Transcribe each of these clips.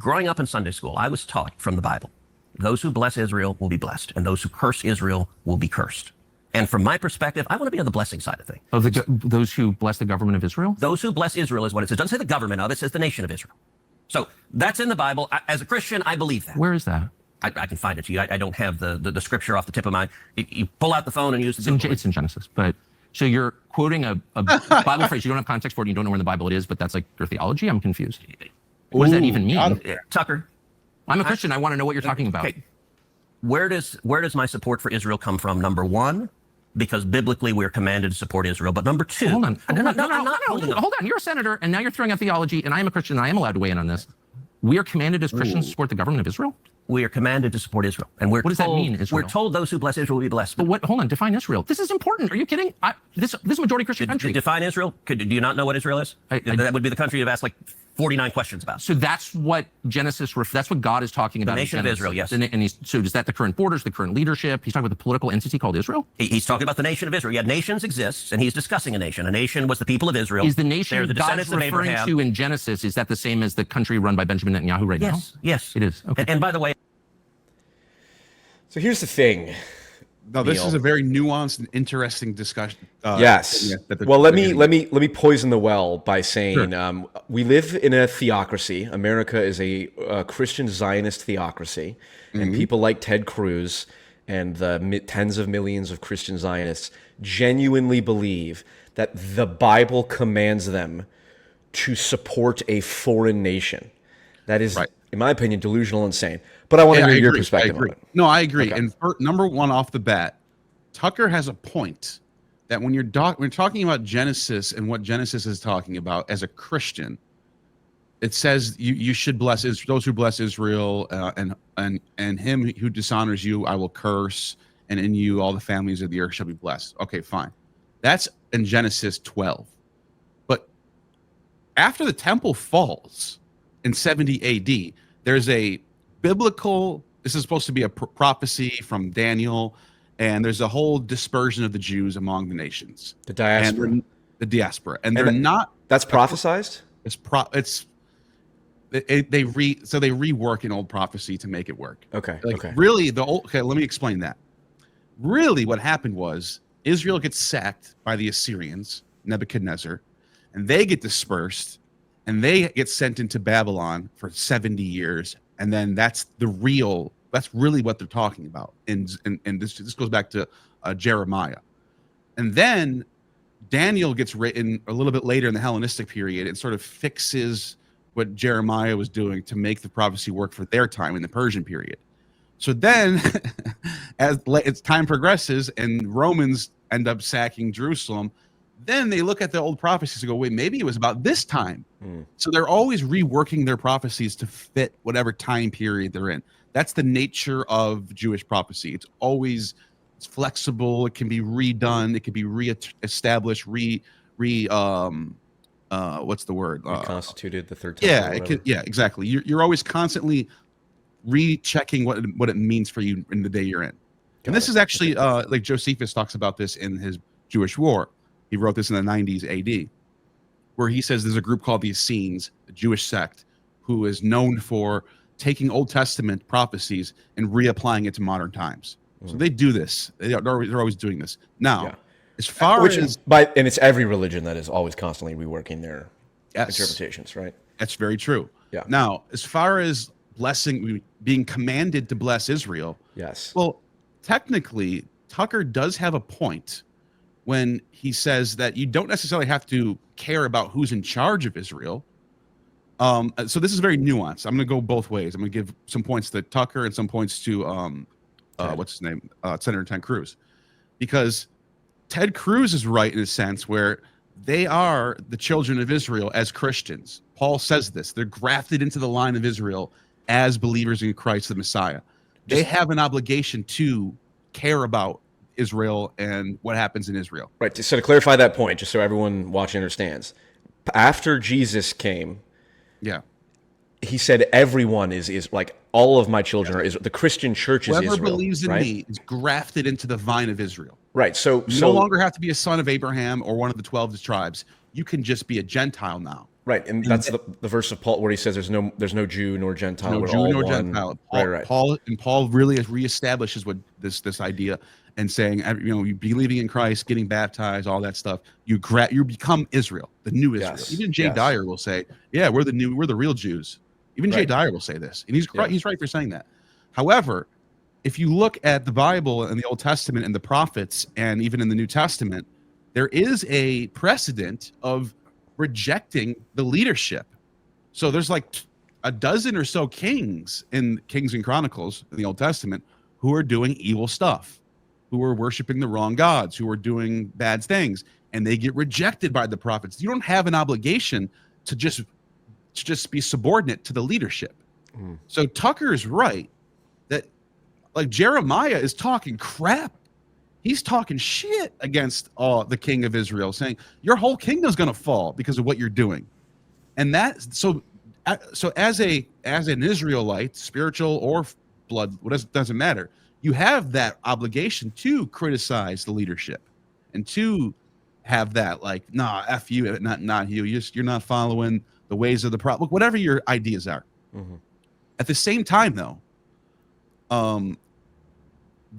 growing up in Sunday school, I was taught from the Bible, those who bless Israel will be blessed, and those who curse Israel will be cursed. And from my perspective, I want to be on the blessing side of things. Oh, those who bless the government of Israel? Those who bless Israel is what it says. It doesn't say the government of it, it says the nation of Israel. So that's in the Bible. As a Christian, I believe that. Where is that? I can find it to you. I don't have the scripture off the tip of my... You pull out the phone and use the... It's in Genesis, but... So you're quoting a Bible phrase. You don't have context for it. You don't know where in the Bible it is, but that's like your theology? I'm confused. What does that even mean? Tucker. I'm a Christian. I want to know what you're talking about. Okay. Where does my support for Israel come from? Number one, because biblically we're commanded to support Israel. But number two... Hold on. Hold on. You're a senator, and now you're throwing out theology, and I am a Christian, and I am allowed to weigh in on this. We are commanded as Christians to support the government of Israel? We are commanded to support Israel. And what does that mean, Israel? We're told those who bless Israel will be blessed. But what? Hold on. Define Israel. This is important. Are you kidding? This majority Christian country. Define Israel? Do you not know what Israel is? That would be the country you've asked like 49 questions about. So that's what Genesis, that's what God is talking about. The nation of Israel, yes. And so is that the current borders, the current leadership? He's talking about the political entity called Israel? He's talking about the nation of Israel. Yeah, nations exist, and he's discussing a nation. A nation was the people of Israel. Is the nation the God's referring to in Genesis, is that the same as the country run by Benjamin Netanyahu right now? Yes. It is. Okay. And by the way... So here's the thing. No, this is a very nuanced and interesting discussion. Yes. Well, let me poison the well by saying we live in a theocracy. America is a Christian Zionist theocracy, and people like Ted Cruz and the tens of millions of Christian Zionists genuinely believe that the Bible commands them to support a foreign nation. That is, in my opinion, delusional, insane. But I want to hear your perspective on it. No, I agree. Okay. And number one off the bat, Tucker has a point that when we're talking about Genesis and what Genesis is talking about as a Christian, it says you should bless those who bless Israel, and him who dishonors you I will curse, and in you all the families of the earth shall be blessed. Okay, fine. That's in Genesis 12. But after the temple falls in 70 AD, there's a biblical, this is supposed to be a prophecy from Daniel, and there's a whole dispersion of the Jews among the nations. The diaspora. The diaspora. And they're not... That's prophesized? They rework an old prophecy to make it work. Okay. Really, let me explain that. Really what happened was Israel gets sacked by the Assyrians, Nebuchadnezzar, and they get dispersed, and they get sent into Babylon for 70 years. And then that's really what they're talking about. And this goes back to Jeremiah. And then Daniel gets written a little bit later in the Hellenistic period and sort of fixes what Jeremiah was doing to make the prophecy work for their time in the Persian period. So then as time progresses and Romans end up sacking Jerusalem, then they look at the old prophecies and go, wait, maybe it was about this time. So they're always reworking their prophecies to fit whatever time period they're in. That's the nature of Jewish prophecy. It's flexible. It can be redone. It can be reestablished, what's the word? Reconstituted, the third time. Yeah, exactly. You're always constantly rechecking what it means for you in the day you're in. And this is actually like Josephus talks about this in his Jewish War. He wrote this in the 90s AD, where he says there's a group called the Essenes, a Jewish sect, who is known for taking Old Testament prophecies and reapplying it to modern times. So they do this. They're always doing this. Now, as far as... And it's every religion that is always constantly reworking their interpretations, right? That's very true. Yeah. Now, as far as being commanded to bless Israel... Yes. Well, technically, Tucker does have a point when he says that you don't necessarily have to care about who's in charge of Israel. So this is very nuanced. I'm going to go both ways. I'm going to give some points to Tucker and some points to what's his name, Senator Ted Cruz, because Ted Cruz is right in a sense where they are the children of Israel as Christians. Paul says this. They're grafted into the line of Israel as believers in Christ the Messiah. They have an obligation to care about Israel and what happens in Israel. Right. So to clarify that point, just so everyone watching understands, after Jesus came, he said everyone is like all of my children are the Christian church is Israel. Whoever believes in me is grafted into the vine of Israel. Right. So you no longer have to be a son of Abraham or one of the 12 tribes. You can just be a Gentile now. Right, and that's the verse of Paul where he says there's no Jew nor Gentile. No We're Jew all nor one. Gentile. Right. Paul really reestablishes what this idea and saying, you believing in Christ, getting baptized, all that stuff. You become Israel, the new Israel. Yes, Even Jay yes. Dyer will say, "Yeah, we're the real Jews." Even Jay Right. Dyer will say this, and he's Yeah. right for saying that. However, if you look at the Bible and the Old Testament and the prophets, and even in the New Testament, there is a precedent of rejecting the leadership. So there's like a dozen or so kings in Kings and Chronicles in the Old Testament who are doing evil stuff, who are worshiping the wrong gods, who are doing bad things, and they get rejected by the prophets. You don't have an obligation to just be subordinate to the leadership. So Tucker is right that, like, Jeremiah is talking crap. He's talking shit against the king of Israel, saying your whole kingdom's going to fall because of what you're doing. And so as an Israelite, spiritual or blood, doesn't matter. You have that obligation to criticize the leadership and to have that, like, nah, F you, not you. You're not following the ways of the prophet, whatever your ideas are. Mm-hmm. At the same time, though,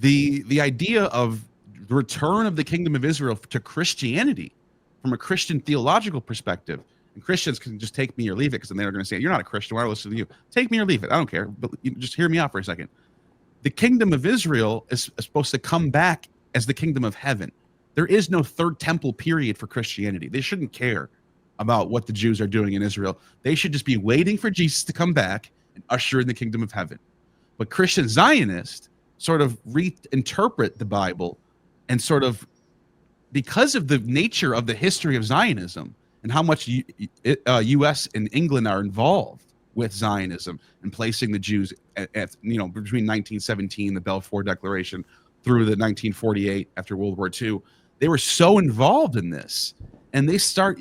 the idea of the return of the kingdom of Israel to Christianity from a Christian theological perspective, and Christians can just take me or leave it, because then they're going to say, you're not a Christian, why do I listen to you? Take me or leave it, I don't care, but just hear me out for a second. The kingdom of Israel is supposed to come back as the kingdom of heaven. There is no third temple period for Christianity. They shouldn't care about what the Jews are doing in Israel. They should just be waiting for Jesus to come back and usher in the kingdom of heaven. But Christian Zionists sort of reinterpret the Bible, and sort of, because of the nature of the history of Zionism and how much U.S. and England are involved with Zionism and placing the Jews at between 1917, the Balfour Declaration, through the 1948 after World War II, they were so involved in this, and they start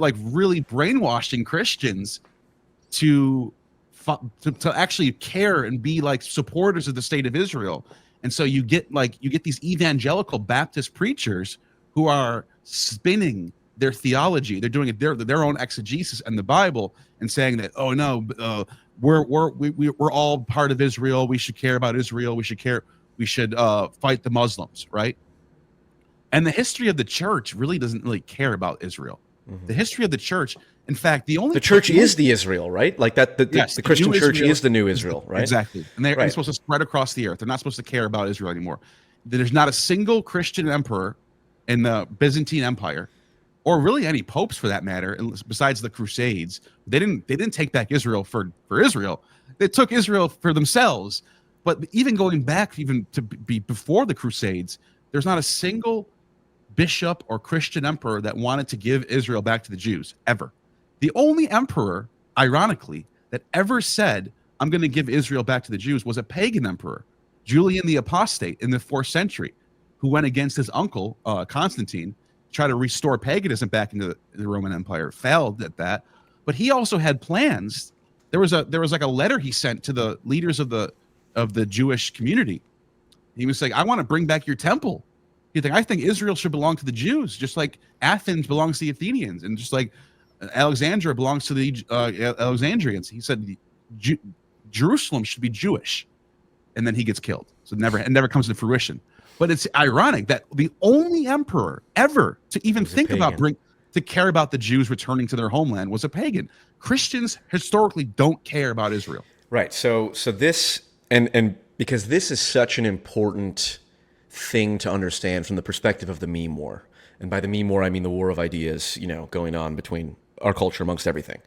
like really brainwashing Christians to actually care and be like supporters of the state of Israel. And so you get these evangelical Baptist preachers who are spinning their theology. They're doing their own exegesis in the Bible and saying that, oh no, we're all part of Israel. We should care about Israel. We should fight the Muslims, right? And the history of the church really doesn't really care about Israel. Mm-hmm. The history of the church, in fact, the church is the Israel, right? Like that. The Christian church is the new Israel, right? Exactly. And they're supposed to spread across the earth. They're not supposed to care about Israel anymore. There's not a single Christian emperor in the Byzantine Empire, or really any popes for that matter, besides the Crusades. They didn't take back Israel for Israel. They took Israel for themselves. But even going back, even to be before the Crusades, there's not a single bishop or Christian emperor that wanted to give Israel back to the Jews, ever. The only emperor, ironically, that ever said, I'm going to give Israel back to the Jews, was a pagan emperor, Julian the Apostate, in the 4th century, who went against his uncle, Constantine, to try to restore paganism back into the Roman Empire. Failed at that. But he also had plans. There was like a letter he sent to the leaders of the Jewish community. He was saying, I want to bring back your temple. I think Israel should belong to the Jews, just like Athens belongs to the Athenians, and just like Alexandria belongs to the Alexandrians. He said Jerusalem should be Jewish, and then he gets killed. So it never comes to fruition. But it's ironic that the only emperor ever to even think about to care about the Jews returning to their homeland was a pagan. Christians historically don't care about Israel. Right. So this and because this is such an important thing to understand from the perspective of the meme war. And by the meme war, I mean the war of ideas, going on between our culture amongst everything,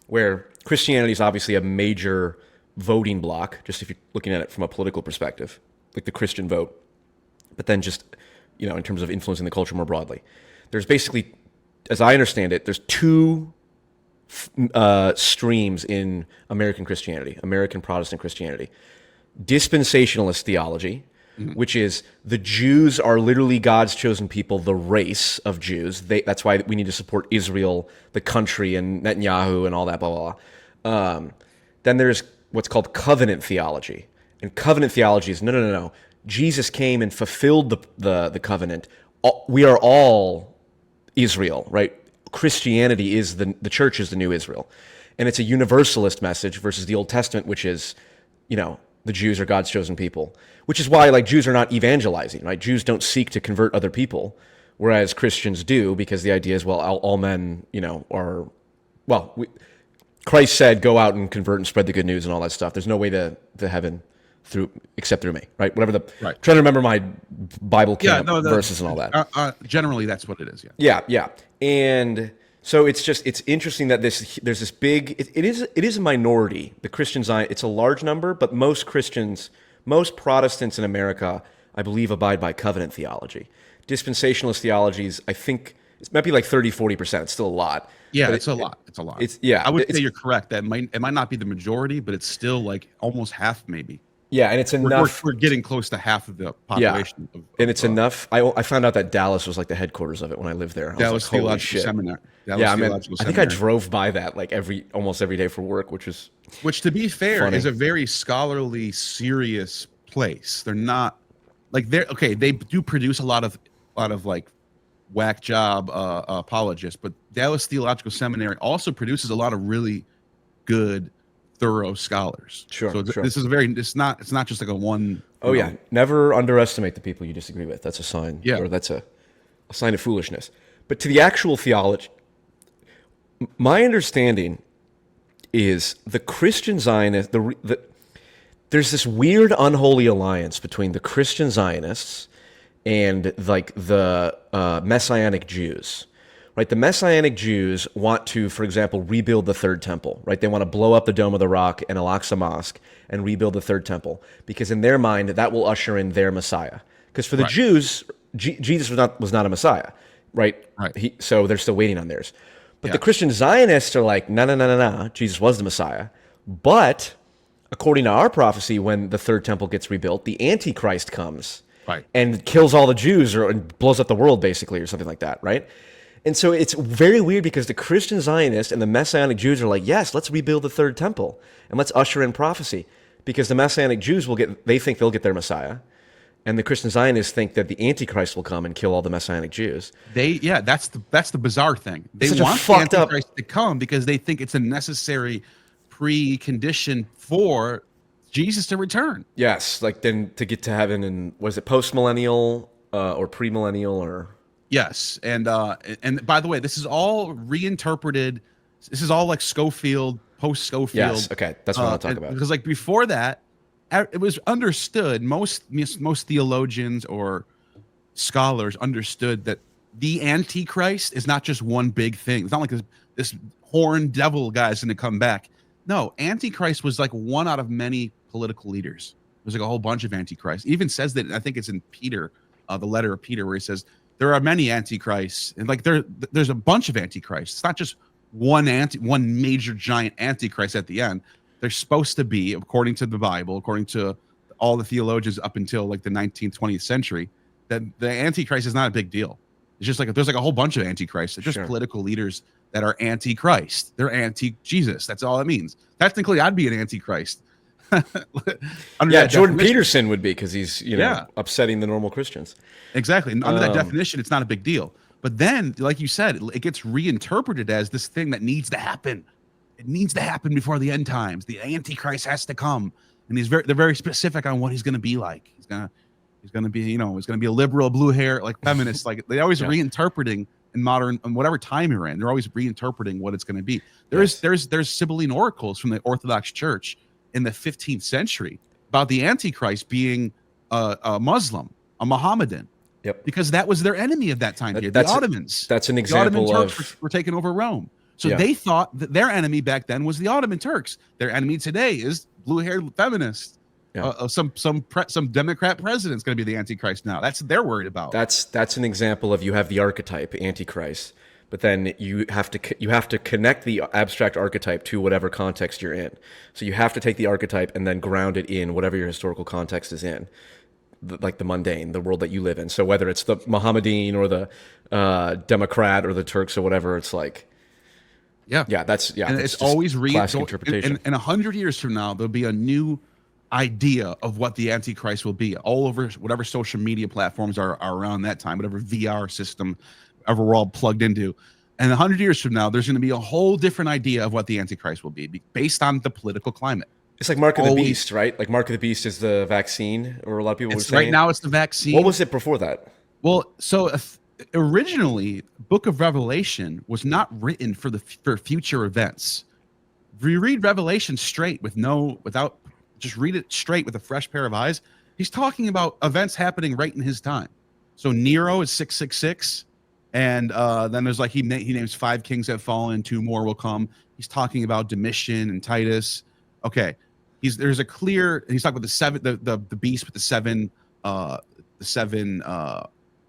where Christianity is obviously a major voting bloc, just if you're looking at it from a political perspective, like the Christian vote, but then just, in terms of influencing the culture more broadly. There's basically, as I understand it, there's two streams in American Christianity, American Protestant Christianity. Dispensationalist theology, which is the Jews are literally God's chosen people, the race of Jews. That's why we need to support Israel, the country, and Netanyahu and all that, blah, blah, blah. Then there's what's called covenant theology. And covenant theology is, no. Jesus came and fulfilled the covenant. We are all Israel, right? Christianity is the church is the new Israel, and it's a universalist message versus the Old Testament, which is, the Jews are God's chosen people, which is why like Jews are not evangelizing, right? Jews don't seek to convert other people, whereas Christians do, because the idea is, well, all men, are, Christ said, go out and convert and spread the good news and all that stuff. There's no way to heaven except through me, right? Whatever trying to remember my Bible verses and all that. Generally, that's what it is. Yeah. And so it's interesting that there's this big, it is a minority, the Christian Zion. It's a large number, but most Protestants in America, I believe, abide by covenant theology. Dispensationalist theologies, I think it might be like 30-40%. It's still a lot. Yeah, it's a lot. It's a lot. I would say you're correct. That it might not be the majority, but it's still like almost half, maybe. Yeah, and it's enough. We're getting close to half of the population. Yeah, and it's enough. I found out that Dallas was like the headquarters of it when I lived there. Dallas Theological Seminary. I think I drove by that like almost every day for work, which to be fair funny. Is a very scholarly, serious place. They're not like they do produce a lot of like whack job apologists, but Dallas Theological Seminary also produces a lot of really good, thorough scholars. Sure. This is it's not just like a one. Oh yeah, never underestimate the people you disagree with. That's a sign. Yeah. Or that's a sign of foolishness. But to the actual theology, my understanding is the Christian Zionists. There's this weird unholy alliance between the Christian Zionists and like the Messianic Jews, right? The Messianic Jews want to, for example, rebuild the third temple, right? They want to blow up the Dome of the Rock and Al-Aqsa Mosque and rebuild the third temple because in their mind that will usher in their Messiah. Because for the Jews, Jesus was not a Messiah, right? So they're still waiting on theirs. But the Christian Zionists are like, no, Jesus was the Messiah. But according to our prophecy, when the third temple gets rebuilt, the Antichrist comes. Right. And kills all the Jews and blows up the world, basically, or something like that, right? And so it's very weird because the Christian Zionists and the Messianic Jews are like, yes, let's rebuild the third temple and let's usher in prophecy, because the Messianic Jews they think they'll get their Messiah, and the Christian Zionists think that the Antichrist will come and kill all the Messianic Jews. That's the bizarre thing. They Such want the Antichrist to come because they think it's a necessary precondition for Jesus to return. Yes, like then to get to heaven, and was it post-millennial or pre-millennial or? Yes, and by the way, this is all reinterpreted. This is all like Schofield, post-Schofield. Yes, okay, that's what I want to talk about. Because like before that, it was understood. Most theologians or scholars understood that the Antichrist is not just one big thing. It's not like this horned devil guy's going to come back. No, Antichrist was like one out of many political leaders. There's like a whole bunch of Antichrists. He even says that, I think it's in Peter, the letter of Peter, where he says there are many Antichrists, and like there's a bunch of Antichrists. It's not just one major giant Antichrist at the end. There's supposed to be, according to the Bible, according to all the theologians up until like the 19th, 20th century, that the Antichrist is not a big deal. It's just like there's like a whole bunch of Antichrists. They're just political leaders that are anti-Christ. They're anti-Jesus. That's all it means. Technically, I'd be an Antichrist. Jordan Peterson would be, because he's upsetting the normal Christians. Exactly. And under that definition, it's not a big deal. But then, like you said, it gets reinterpreted as this thing that needs to happen. It needs to happen before the end times. The Antichrist has to come, and they're very specific on what he's going to be like. He's going to be, he's going to be a liberal, blue hair, like feminist. Like they always reinterpreting in modern, in whatever time you're in. They're always reinterpreting what it's going to be. There's Sibylline oracles from the Orthodox Church in the 15th century about the Antichrist being a Muslim, a Mohammedan. Yep. Because that was their enemy at that time period. The Ottomans. That's an example the Ottoman Turks were taking over Rome. So they thought that their enemy back then was the Ottoman Turks. Their enemy today is blue-haired feminists. Yeah. Some Democrat president's going to be the Antichrist now. That's what they're worried about. That's an example of, you have the archetype Antichrist, but then you have to connect the abstract archetype to whatever context you're in. So you have to take the archetype and then ground it in whatever your historical context is in, like the mundane, the world that you live in. So whether it's the Mohammedan or the Democrat or the Turks or whatever, it's like, and it's always classic interpretation. In 100 years from now, there'll be a new idea of what the Antichrist will be all over whatever social media platforms are around that time, whatever VR system ever we're all plugged into. And 100 years from now, there's going to be a whole different idea of what the Antichrist will be based on the political climate. It's like Mark of the Beast, right? Like Mark of the Beast is the vaccine, or a lot of people were saying. Right now, it's the vaccine. What was it before that? Well, so originally, Book of Revelation was not written for future events. If you read Revelation straight without just read it straight with a fresh pair of eyes, he's talking about events happening right in his time. So Nero is 666, and then there's like he names 5 kings have fallen, 2 more will come. He's talking about Domitian and Titus. Okay, he's talking about the beast with the seven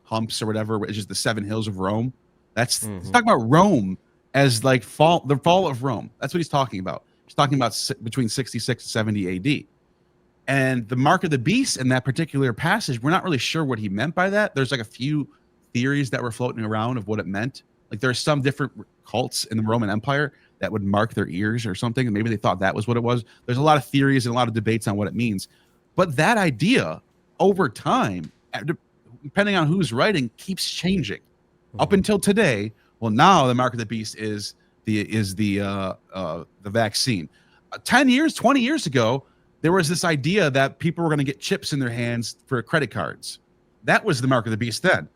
humps or whatever, which is the 7 hills of Rome. He's talking about Rome as like the fall of Rome. That's what he's talking about. He's talking about between 66 and 70 AD. And the mark of the beast in that particular passage, we're not really sure what he meant by that. There's like a few theories that were floating around of what it meant. Like there are some different cults in the Roman Empire that would mark their ears or something, and maybe they thought that was what it was. There's a lot of theories and a lot of debates on what it means. But that idea over time, depending on who's writing, keeps changing. Up until today, well, now the mark of the beast is the vaccine. 10 years, 20 years ago, there was this idea that people were going to get chips in their hands for credit cards. That was the mark of the beast then.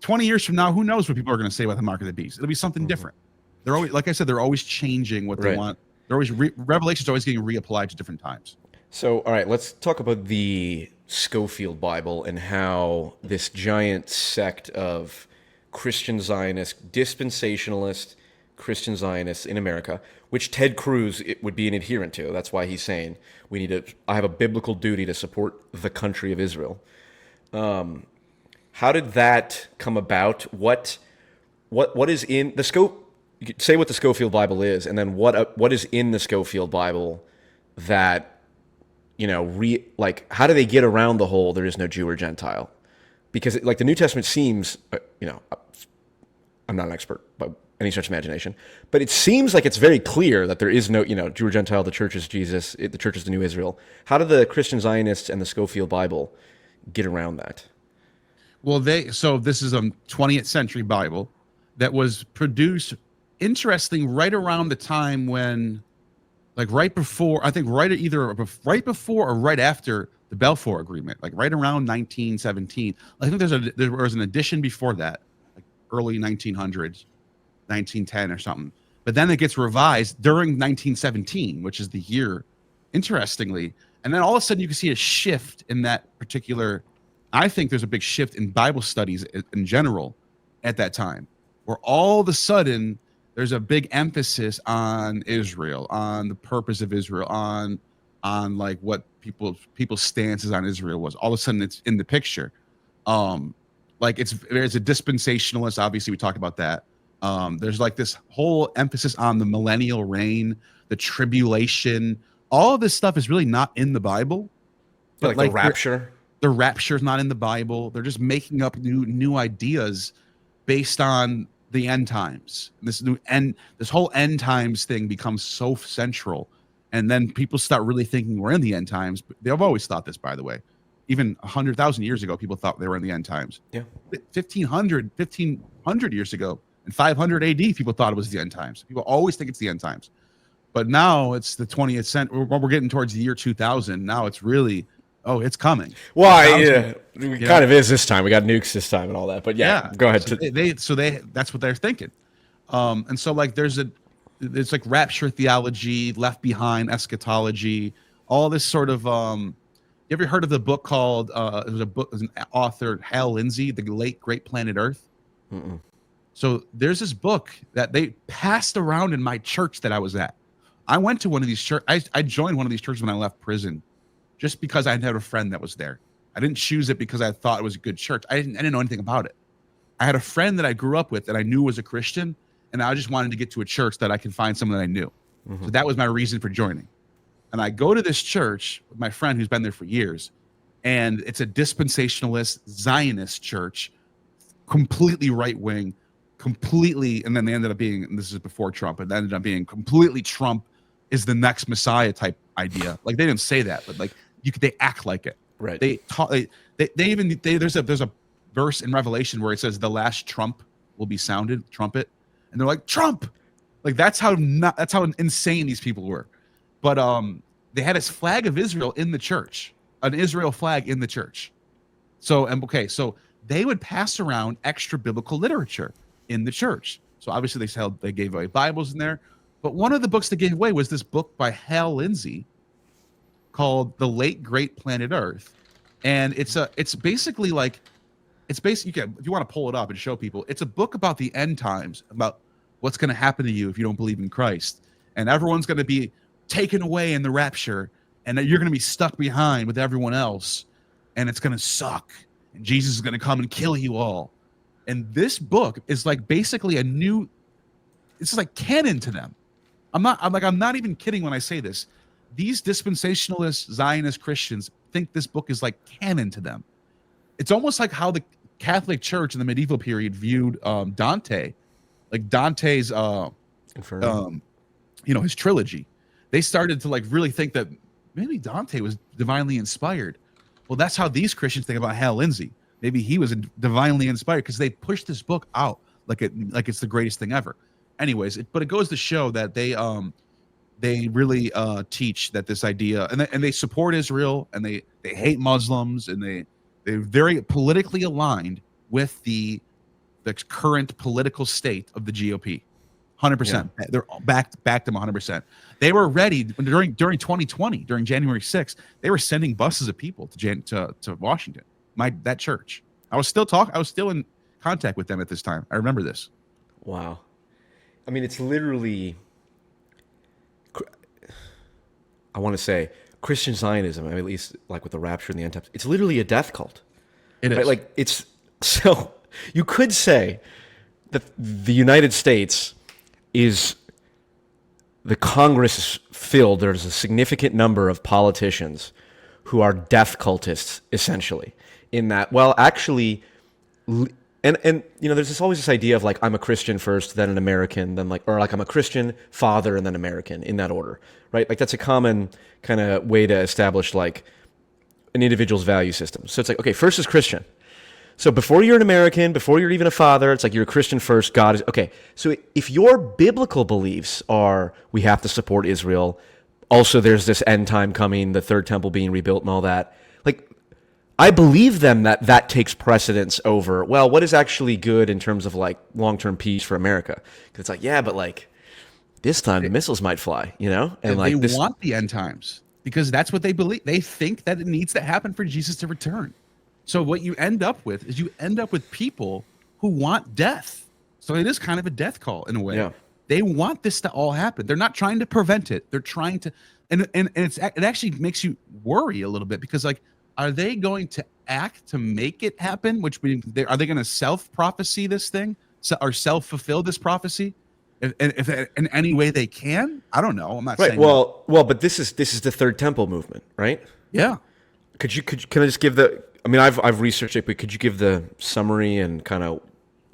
20 years from now, who knows what people are going to say about the mark of the beast? It'll be something different. They're always, like I said, they're always changing what they want. They're always Revelation's always getting reapplied to different times. So, all right, let's talk about the Scofield Bible and how this giant sect of Christian Zionist, dispensationalist Christian Zionists in America, which Ted Cruz would be an adherent to. That's why he's saying I have a biblical duty to support the country of Israel. How did that come about? What is in the scope? Say what the Scofield Bible is, and then what is in the Scofield Bible that how do they get around the whole there is no Jew or Gentile? Because the New Testament seems, I'm not an expert by any such imagination, but it seems like it's very clear that there is no, Jew or Gentile. The church is Jesus. The church is the new Israel. How do the Christian Zionists and the Scofield Bible get around that? Well, so this is a 20th century Bible that was produced, interesting, right around the time when, right before or right after the Balfour Agreement, right around 1917. I think there was an edition before that, early 1900s, 1910 or something. But then it gets revised during 1917, which is the year, interestingly. And then all of a sudden you can see a shift in that particular. I think there's a big shift in Bible studies in general at that time, where all of a sudden there's a big emphasis on Israel, on the purpose of Israel, on what people's stances on Israel was. All of a sudden it's in the picture. There's a dispensationalist. Obviously, we talked about that. There's this whole emphasis on the millennial reign, the tribulation. All of this stuff is really not in the Bible. But the rapture. The rapture is not in the Bible. They're just making up new ideas based on the end times. This whole end times thing becomes so central, and then people start really thinking we're in the end times. They've always thought this, by the way. Even 100,000 years ago, people thought they were in the end times. Yeah, 1500 years ago, and 500 AD, people thought it was the end times. People always think it's the end times, but now it's the 20th century. We're getting towards the year 2000. Now it's really. Oh, it's coming. Well, it kind of is this time. We got nukes this time and all that. But yeah. Go ahead. So they that's what they're thinking. And so there's rapture theology, left behind eschatology, all this sort of. You ever heard of the book called? It was an author, Hal Lindsey, The Late Great Planet Earth. Mm-mm. So there's this book that they passed around in my church that I was at. I went to one of these churches. I joined one of these churches when I left prison, just because I had a friend that was there. I didn't choose it because I thought it was a good church. I didn't know anything about it. I had a friend that I grew up with that I knew was a Christian, and I just wanted to get to a church that I could find someone that I knew. Mm-hmm. So that was my reason for joining. And I go to this church with my friend who's been there for years, and it's a dispensationalist Zionist church, completely right-wing, and then they ended up being, and this is before Trump, but they ended up being completely Trump is the next Messiah type idea. They didn't say that, but they act like it. Right. There's a verse in Revelation where it says the last trump will be sounded, trumpet. and they're like Trump. Like that's how insane these people were. But they had this flag of Israel in the church, an Israel flag in the church. So they would pass around extra biblical literature in the church. So obviously they gave away Bibles in there. But one of the books they gave away was this book by Hal Lindsey called The Late Great Planet Earth. And it's basically like, if you want to pull it up and show people, it's a book about the end times, about what's going to happen to you if you don't believe in Christ. And everyone's going to be taken away in the rapture, and you're going to be stuck behind with everyone else, and it's going to suck. And Jesus is going to come and kill you all. And this book is like basically it's like canon to them. I'm not even kidding when I say this. These dispensationalist Zionist Christians think this book is like canon to them. It's almost like how the Catholic Church in the medieval period viewed Dante, like Dante's Inferno. His trilogy. They started to like really think that maybe Dante was divinely inspired. Well, that's how these Christians think about Hal Lindsey. Maybe he was divinely inspired because they pushed this book out like it's the greatest thing ever. Anyways, but it goes to show that they really teach that this idea, and they support Israel, and they hate Muslims, and they're very politically aligned with the current political state of the GOP. 100%. Yeah. They're backed them 100%. They were ready during 2020, during January 6th. They were sending buses of people to Washington. That church. I was still in contact with them at this time. I remember this. Wow. I mean, it's literally, I want to say Christian Zionism, I mean, at least like with the rapture and the end times, it's literally a death cult. It is. Right? Like so you could say that the United States is, the Congress is filled, there's a significant number of politicians who are death cultists, essentially, in that, well, actually, and there's always this idea of like, I'm a Christian first, then an American, then or I'm a Christian father and then American, in that order, right? Like that's a common kind of way to establish like an individual's value system. So it's like, okay, first is Christian. So before you're an American, before you're even a father, it's like you're a Christian first, God is, okay. So if your biblical beliefs are, we have to support Israel, also there's this end time coming, the third temple being rebuilt and all that, like, I believe them that takes precedence over, well, what is actually good in terms of like long-term peace for America? Because it's like, yeah, but like this time the missiles might fly, And like they want the end times because that's what they believe. They think that it needs to happen for Jesus to return. So what you end up with is people who want death. So it is kind of a death call in a way. Yeah. They want this to all happen. They're not trying to prevent it. They're trying to, and it actually makes you worry a little bit because like, are they going to act to make it happen? Which means are they going to self-prophecy this thing or self-fulfill this prophecy? If in any way they can? I don't know. I'm not saying well, but this is the third temple movement, right? Yeah. Can I just give I mean, I've researched it, but could you give the summary and kind of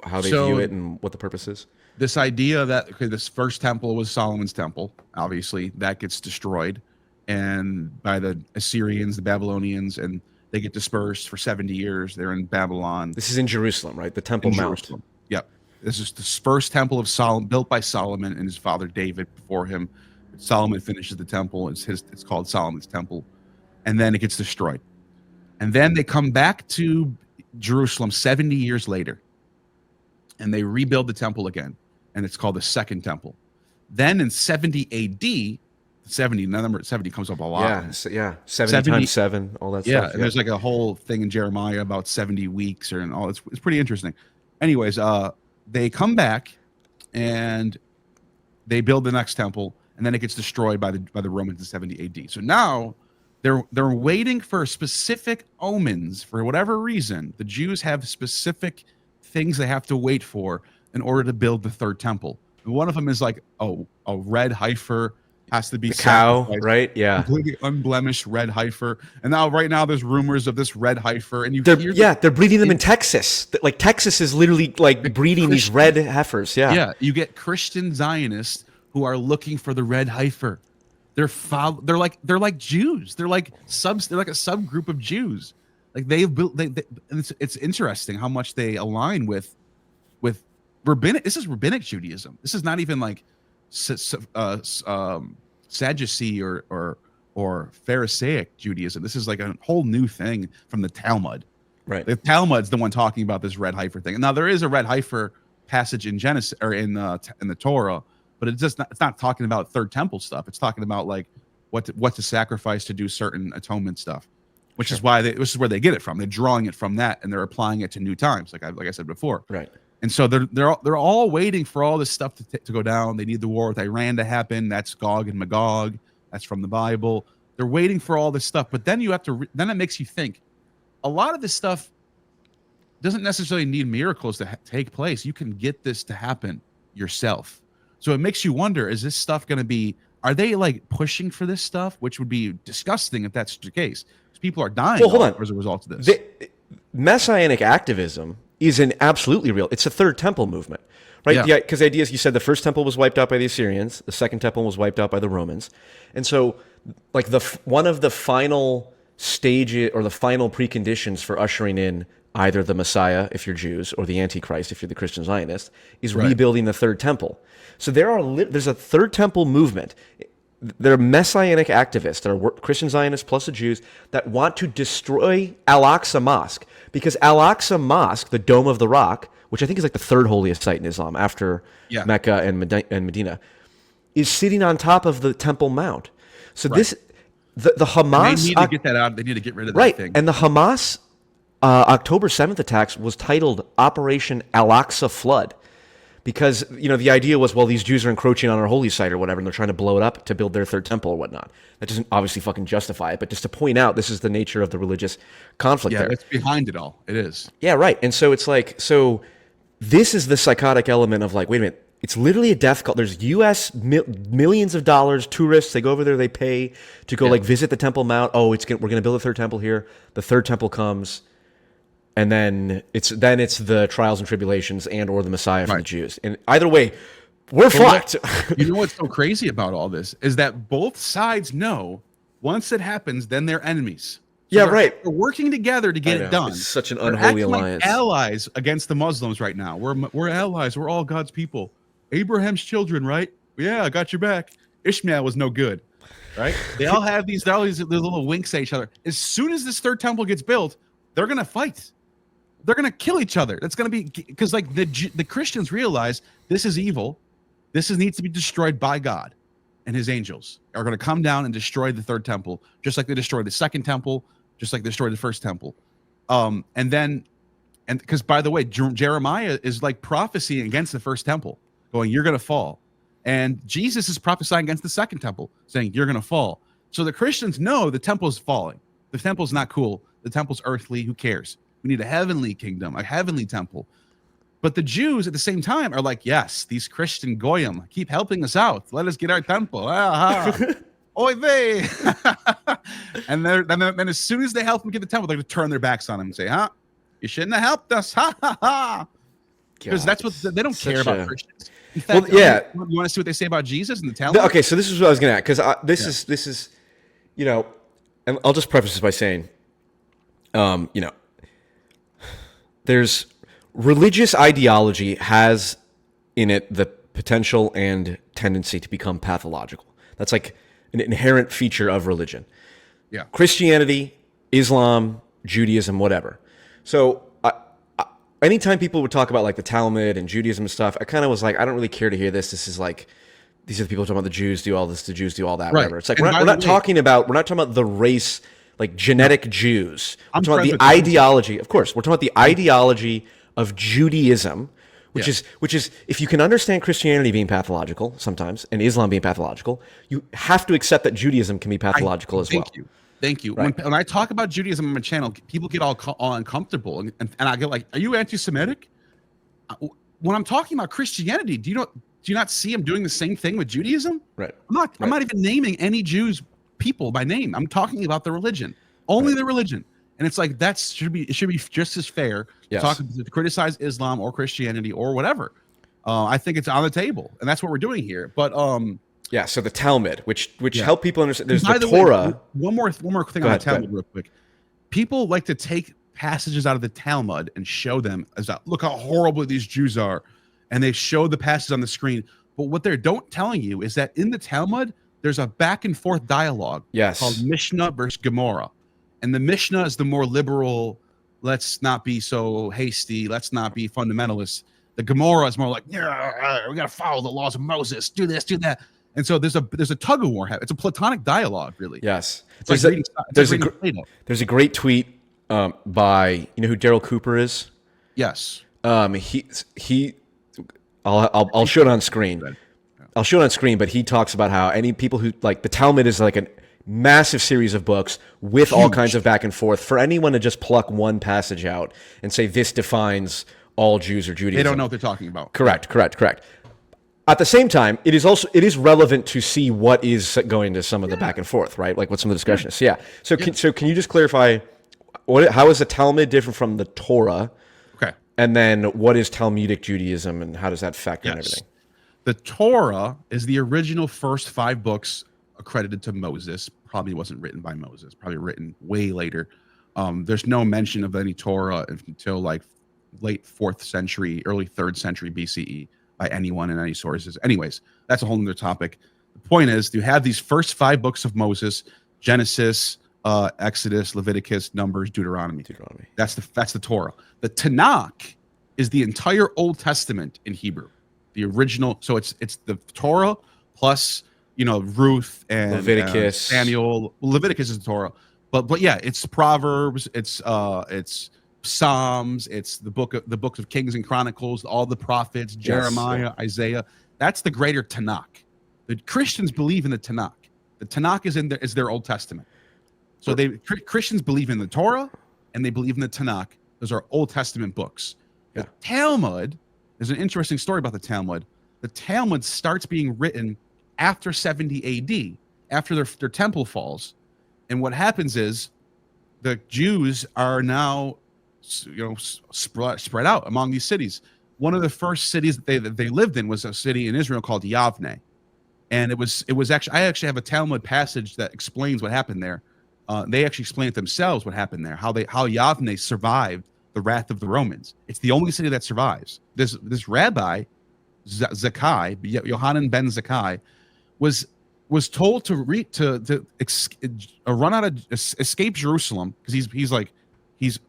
how they view it and what the purpose is? This idea that this first temple was Solomon's temple, obviously, that gets destroyed and by the Assyrians, the Babylonians, and they get dispersed for 70 years. They're in Babylon. This is in Jerusalem, right? The Temple Mount. Jerusalem. Yep. This is the first temple of Solomon, built by Solomon and his father David before him. Solomon finishes the temple. It's called Solomon's temple. And then it gets destroyed. And then they come back to Jerusalem 70 years later, and they rebuild the temple again, and it's called the Second Temple. Then in 70 AD, 70, number 70 comes up a lot. Yeah, 70 times 7, all that stuff. And there's like a whole thing in Jeremiah about 70 weeks and all. It's pretty interesting. Anyways, they come back, and they build the next temple, and then it gets destroyed by the Romans in 70 AD. So now they're waiting for specific omens for whatever reason. The Jews have specific things they have to wait for in order to build the third temple. And one of them is like a red heifer has to be the cow, right? Yeah, completely unblemished red heifer. And right now there's rumors of this red heifer, and they're breeding them in Texas. Like Texas is literally like breeding these red heifers. Yeah, you get Christian Zionists who are looking for the red heifer. They're like Jews. They're like a subgroup of Jews. Like they've built. It's interesting how much they align with rabbinic. This is rabbinic Judaism. This is not even like Sadducee or Pharisaic Judaism. This is like a whole new thing from the Talmud. Right. The Talmud's the one talking about this red heifer thing. Now there is a red heifer passage in Genesis or in the Torah, but it's not talking about third temple stuff. It's talking about like what to sacrifice to do certain atonement stuff, which is why this is where they get it from. They're drawing it from that and they're applying it to new times, like I said before. Right. And so they're all waiting for all this stuff to go down. They need the war with Iran to happen. That's Gog and Magog. That's from the Bible. They're waiting for all this stuff, but then you have to. Then it makes you think. A lot of this stuff doesn't necessarily need miracles to take place. You can get this to happen yourself. So it makes you wonder: is this stuff going to be? Are they like pushing for this stuff, which would be disgusting if that's the case? Because people are dying as a result of this. Messianic activism is an absolutely real. It's a third temple movement, right? Yeah, because the idea is you said the first temple was wiped out by the Assyrians, the second temple was wiped out by the Romans, and so like one of the final stages or the final preconditions for ushering in either the Messiah if you're Jews or the Antichrist if you're the Christian Zionist is rebuilding the third temple. So there's a third temple movement. There are Messianic activists that are Christian Zionists plus the Jews that want to destroy Al-Aqsa Mosque because Al-Aqsa Mosque, the Dome of the Rock, which I think is like the third holiest site in Islam after Mecca and Medina, is sitting on top of the Temple Mount. So the Hamas... And they need to get that out. They need to get rid of that thing. And the Hamas October 7th attacks was titled Operation Al-Aqsa Flood. Because, the idea was, well, these Jews are encroaching on our holy site or whatever, and they're trying to blow it up to build their third temple or whatnot. That doesn't obviously fucking justify it, but just to point out, this is the nature of the religious conflict there. Yeah, it's behind it all. It is. Yeah, right. And so it's like, this is the psychotic element of like, wait a minute, it's literally a death cult. There's U.S. Millions of dollars, tourists, they go over there, they pay to go visit the Temple Mount. Oh, we're going to build a third temple here. The third temple comes. And then it's the trials and tribulations and or the Messiah for the Jews. And either way, we're fucked. You know what's so crazy about all this is that both sides know once it happens, then they're enemies. So they're working together to get it done. It's such an unholy alliance. Like allies against the Muslims right now. We're allies. We're all God's people. Abraham's children, right? Yeah, I got your back. Ishmael was no good, right? They all have these little winks at each other. As soon as this third temple gets built, they're gonna fight. They're going to kill each other. That's going to be because like the Christians realize this is evil. This needs to be destroyed by God, and his angels are going to come down and destroy the third temple, just like they destroyed the second temple, just like they destroyed the first temple. And because by the way, Jeremiah is like prophesying against the first temple, going, "You're going to fall," and Jesus is prophesying against the second temple, saying, "You're going to fall." So the Christians know the temple's falling. The temple's not cool. The temple's earthly. Who cares? We need a heavenly kingdom, a heavenly temple. But the Jews at the same time are like, yes, these Christian goyim keep helping us out. Let us get our temple. Oy vey. And then as soon as they help them get the temple, they're going to turn their backs on him and say, you shouldn't have helped us. Because that's what they don't care about Christians. In fact, you want to see what they say about Jesus and the Talmud? Okay, so this is what I was going to add. Because this is, and I'll just preface this by saying, there's religious ideology has in it the potential and tendency to become pathological. That's like an inherent feature of religion. Yeah. Christianity, Islam, Judaism, whatever. So anytime people would talk about like the Talmud and Judaism and stuff, I kind of was like, I don't really care to hear this. This is like, these are the people talking about the Jews do all this, the Jews do all that, whatever. It's like, we're not talking about the race, like genetic Jews. We're talking about the ideology. Of course, we're talking about the ideology of Judaism, which is if you can understand Christianity being pathological sometimes and Islam being pathological, you have to accept that Judaism can be pathological as well. Thank you. Right. When I talk about Judaism on my channel, people get all uncomfortable, and I get like, "Are you anti-Semitic?" When I'm talking about Christianity, do you not see I'm doing the same thing with Judaism? Right. I'm not even naming any Jews people by name. I'm talking about the religion, only the religion, and it's like it should be just as fair to criticize Islam or Christianity or whatever. I think it's on the table, and that's what we're doing here. But so the Talmud, which help people understand. There's the Torah. Way, one more thing on the Talmud, real quick. People like to take passages out of the Talmud and show them as look how horrible these Jews are, and they show the passages on the screen. But what they're don't telling you is that in the Talmud, there's a back and forth dialogue called Mishnah versus Gemara. And the Mishnah is the more liberal, let's not be so hasty, let's not be fundamentalists. The Gemara is more like, yeah, we got to follow the laws of Moses, do this, do that. And so there's a tug of war. It's a platonic dialogue, really. Yes. There's a great tweet by, you know who Daryl Cooper is? Yes. I'll show it on screen. I'll show it on screen, but he talks about how any people who like the Talmud is like a massive series of books with all kinds of back and forth. For anyone to just pluck one passage out and say this defines all Jews or Judaism, they don't know what they're talking about. Correct. At the same time, it is relevant to see what is going to some of the back and forth, right? Like what some of the discussion is. Yeah. So can you just clarify how is the Talmud different from the Torah? Okay. And then what is Talmudic Judaism and how does that factor in everything? The Torah is the original first 5 books accredited to Moses. Probably wasn't written by Moses. Probably written way later. There's no mention of any Torah until like late 4th century, early 3rd century BCE by anyone in any sources. Anyways, that's a whole other topic. The point is, you have these first 5 books of Moses: Genesis, Exodus, Leviticus, Numbers, Deuteronomy. That's the Torah. The Tanakh is the entire Old Testament in Hebrew, the original. So it's the Torah plus Ruth and Leviticus, Samuel. Leviticus is the Torah, but yeah, it's Proverbs, it's Psalms, it's the books of Kings and Chronicles, all the prophets, Jeremiah, Isaiah. That's the greater Tanakh. The Christians believe in the Tanakh. The Tanakh is their Old Testament. So Christians believe in the Torah and they believe in the Tanakh. Those are Old Testament books. The Talmud, there's an interesting story about the Talmud. The Talmud starts being written after 70 AD, after their temple falls. And what happens is the Jews are now spread out among these cities. One of the first cities that they lived in was a city in Israel called Yavne. And it was actually, I actually have a Talmud passage that explains what happened there. They actually explain it themselves what happened there, how Yavne survived the wrath of the Romans. It's the only city that survives. This rabbi, Zakkai, Yohanan ben Zakkai, was told to run out of escape Jerusalem because he's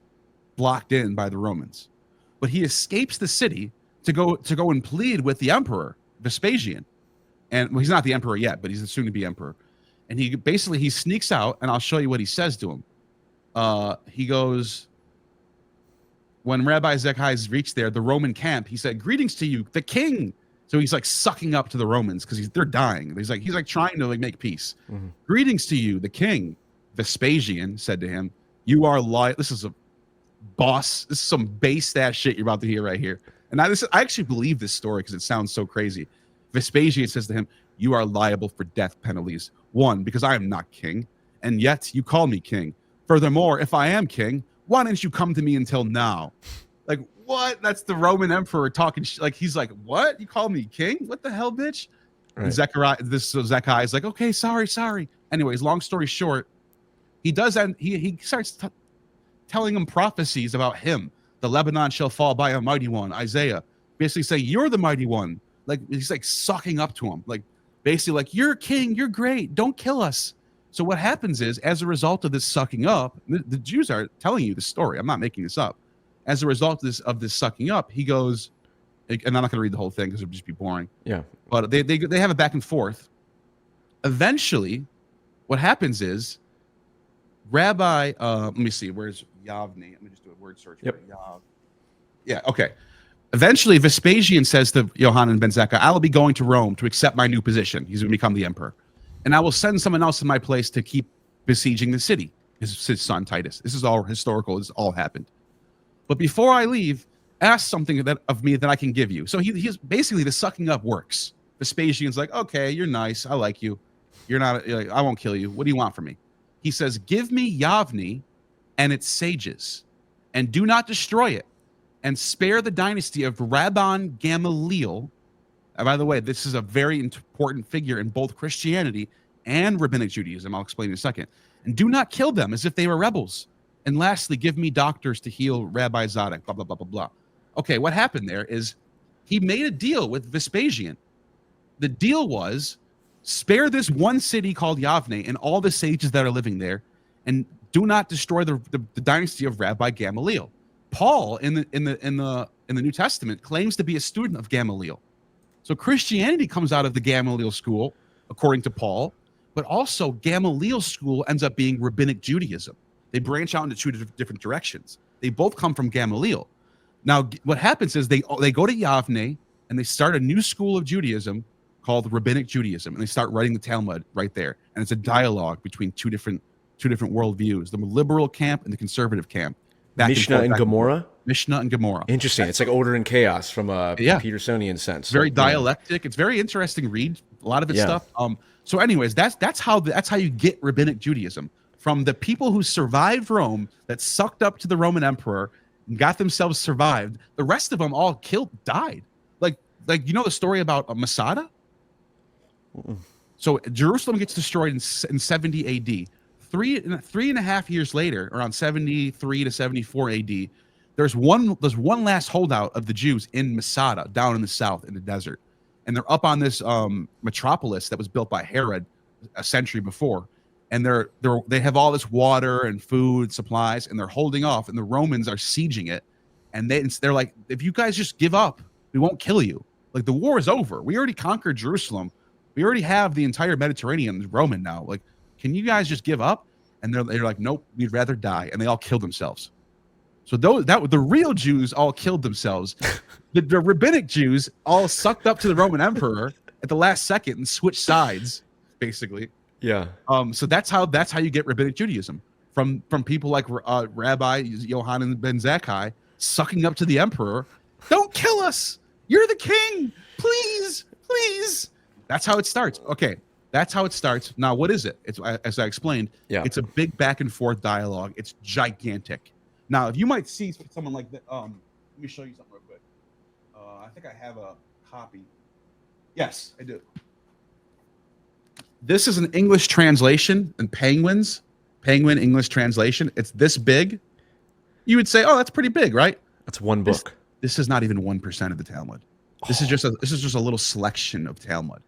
blocked in by the Romans, but he escapes the city to go and plead with the emperor Vespasian, and he's not the emperor yet, but he's the soon-to-be emperor. And he sneaks out, and I'll show you what he says to him. He goes, when Rabbi Zakkai's reached there, the Roman camp, he said, "Greetings to you, the king." So he's like sucking up to the Romans because they're dying. He's like trying to make peace. Mm-hmm. "Greetings to you, the king." Vespasian said to him, "You are This is a boss. This is some base ass shit you're about to hear right here." And I actually believe this story because it sounds so crazy. Vespasian says to him, "You are liable for death penalties. 1, because I am not king, and yet you call me king. Furthermore, if I am king, why didn't you come to me until now?" Like, what? That's the Roman emperor talking. He's like, "What? You call me king? What the hell, bitch?" Right. And Zakkai is like, "Okay, sorry." Anyways, long story short, he does, and he starts telling him prophecies about him. The Lebanon shall fall by a mighty one. Isaiah basically say, "You're the mighty one." Like, he's like sucking up to him, like basically like, "You're king, you're great, don't kill us." So what happens is, as a result of this sucking up, the Jews are telling you the story. I'm not making this up. As a result of this sucking up, he goes, and I'm not going to read the whole thing because it would just be boring. Yeah. But they have a back and forth. Eventually, what happens is, Rabbi, let me see, where's Yavne? Let me just do a word search. Yep. Yav. Yeah, okay. Eventually, Vespasian says to Yohanan ben Zakkai, "I will be going to Rome to accept my new position." He's going to become the emperor. "And I will send someone else in my place to keep besieging the city." His son Titus. This is all historical. This all happened. "But before I leave, ask something of me that I can give you." So he's basically, the sucking up works. Vespasian's like, "Okay, you're nice. I like you. You're not. I won't kill you. What do you want from me?" He says, "Give me Yavne and its sages, and do not destroy it, and spare the dynasty of Rabban Gamaliel." And by the way, this is a very important figure in both Christianity and Rabbinic Judaism. I'll explain in a second. "And do not kill them as if they were rebels. And lastly, give me doctors to heal Rabbi Zadok." Blah, blah, blah, blah, blah. Okay, what happened there is he made a deal with Vespasian. The deal was spare this one city called Yavne and all the sages that are living there, and do not destroy the dynasty of Rabbi Gamaliel. Paul in the New Testament claims to be a student of Gamaliel. So Christianity comes out of the Gamaliel school, according to Paul, but also Gamaliel's school ends up being rabbinic Judaism. They branch out into two different directions. They both come from Gamaliel. Now, what happens is they go to Yavne and they start a new school of Judaism called rabbinic Judaism, and they start writing the Talmud right there. And it's a dialogue between two different worldviews: the liberal camp and the conservative camp. Mishnah and Gemara. Mishnah and Gemara. Interesting. It's like order and chaos from a Petersonian sense. Very dialectic. It's very interesting read. A lot of it's stuff. So, anyways, that's how you get rabbinic Judaism from the people who survived Rome, that sucked up to the Roman emperor and got themselves survived. The rest of them all died. Like you know the story about Masada. So Jerusalem gets destroyed in 70 AD. Three and a half years later, around 73 to 74 AD, there's one last holdout of the Jews in Masada, down in the south in the desert, and they're up on this metropolis that was built by Herod a century before, and they have all this water and food supplies, and they're holding off, and the Romans are sieging it, and they're like, if you guys just give up, we won't kill you. Like, the war is over. We already conquered Jerusalem. We already have the entire Mediterranean Roman now. Like, can you guys just give up? And they're like, nope, we'd rather die. And they all killed themselves. So the real Jews all killed themselves. The rabbinic Jews all sucked up to the Roman emperor at the last second and switched sides, basically. Yeah. So that's how you get rabbinic Judaism from people like Rabbi Yohanan ben Zakkai sucking up to the emperor. Don't kill us. You're the king. Please, please. That's how it starts. Okay, that's how it starts. Now, what is it? It's, as I explained, it's a big back and forth dialogue. It's gigantic. Now, if you might see someone like that, let me show you something real quick. I think I have a copy. Yes, I do. This is an English translation in Penguin English translation. It's this big. You would say, oh, that's pretty big, right? That's one book. This is not even 1% of the Talmud. This is just a little selection of Talmud.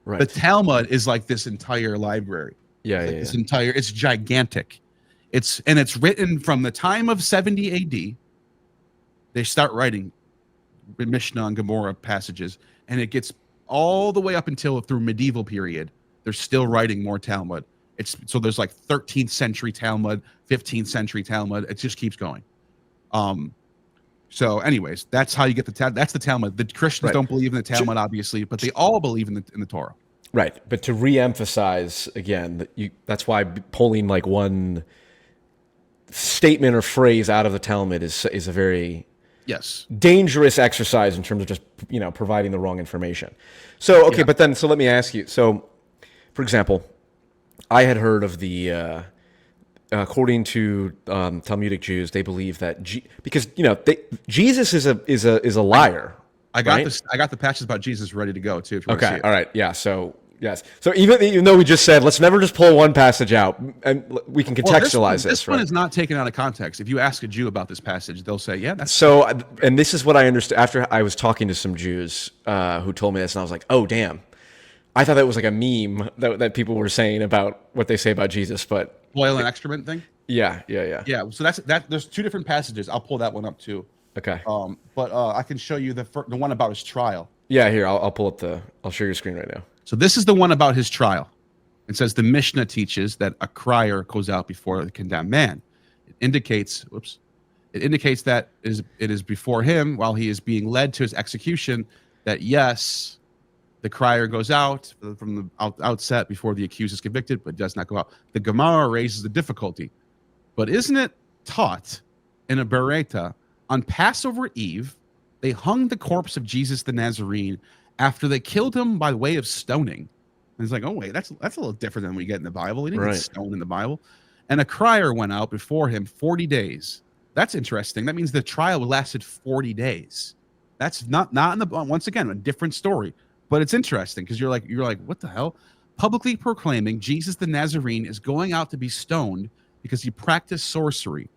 Right. The Talmud is like this entire library. It's gigantic. It's written from the time of 70 AD. They start writing Mishnah and Gemara passages, and it gets all the way up until through medieval period. They're still writing more Talmud. So there's like 13th century Talmud, 15th century Talmud. It just keeps going. So, anyways, that's how you get that's the Talmud. The Christians don't believe in the Talmud, obviously, but they all believe in the Torah. Right, but to re-emphasize again, that's why pulling like one statement or phrase out of the Talmud is a very dangerous exercise in terms of just providing the wrong information. So but then let me ask you. So, for example, I had heard of the according to Talmudic Jews, they believe that because Jesus is a liar. I got this. I got the patches about Jesus ready to go too. If you want to see it. All right. Yeah. So yes. So even though we just said let's never just pull one passage out, and we can contextualize this one is not taken out of context. If you ask a Jew about this passage, they'll say, "Yeah, that's." So, and this is what I understood after I was talking to some Jews who told me this, and I was like, "Oh, damn." I thought that was like a meme that people were saying about what they say about Jesus, but oil and excrement thing. Yeah. So that's that. There's two different passages. I'll pull that one up too. Okay. But I can show you the one about his trial. Yeah, here I'll pull up I'll share your screen right now. So this is the one about his trial. It says the Mishnah teaches that a crier goes out before the condemned man. It indicates that it is before him while he is being led to his execution that yes, the crier goes out from the outset before the accused is convicted, but does not go out. The Gemara raises the difficulty. But isn't it taught in a Bereta on Passover Eve, they hung the corpse of Jesus the Nazarene after they killed him by way of stoning? And it's like, oh, wait, that's a little different than we get in the Bible. He didn't get stoned in the Bible. And a crier went out before him 40 days. That's interesting. That means the trial lasted 40 days. That's not in the, once again, a different story. But it's interesting because you're like, what the hell? Publicly proclaiming Jesus the Nazarene is going out to be stoned because he practiced sorcery,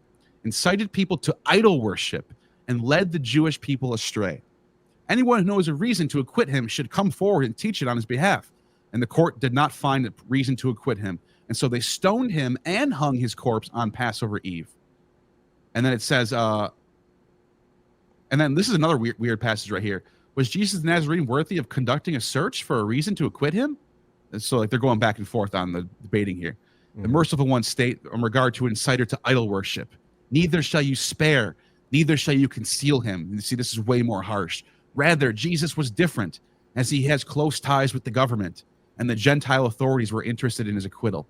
incited people to idol worship, and led the Jewish people astray. Anyone who knows a reason to acquit him should come forward and teach it on his behalf. And the court did not find a reason to acquit him. And so they stoned him and hung his corpse on Passover Eve. And then it says, and then this is another weird passage right here. Was Jesus the Nazarene worthy of conducting a search for a reason to acquit him? And so like they're going back and forth on the debating here. The merciful one state in regard to inciter to idol worship. Neither shall you spare, neither shall you conceal him. You see, this is way more harsh. Rather, Jesus was different, as he has close ties with the government, and the Gentile authorities were interested in his acquittal.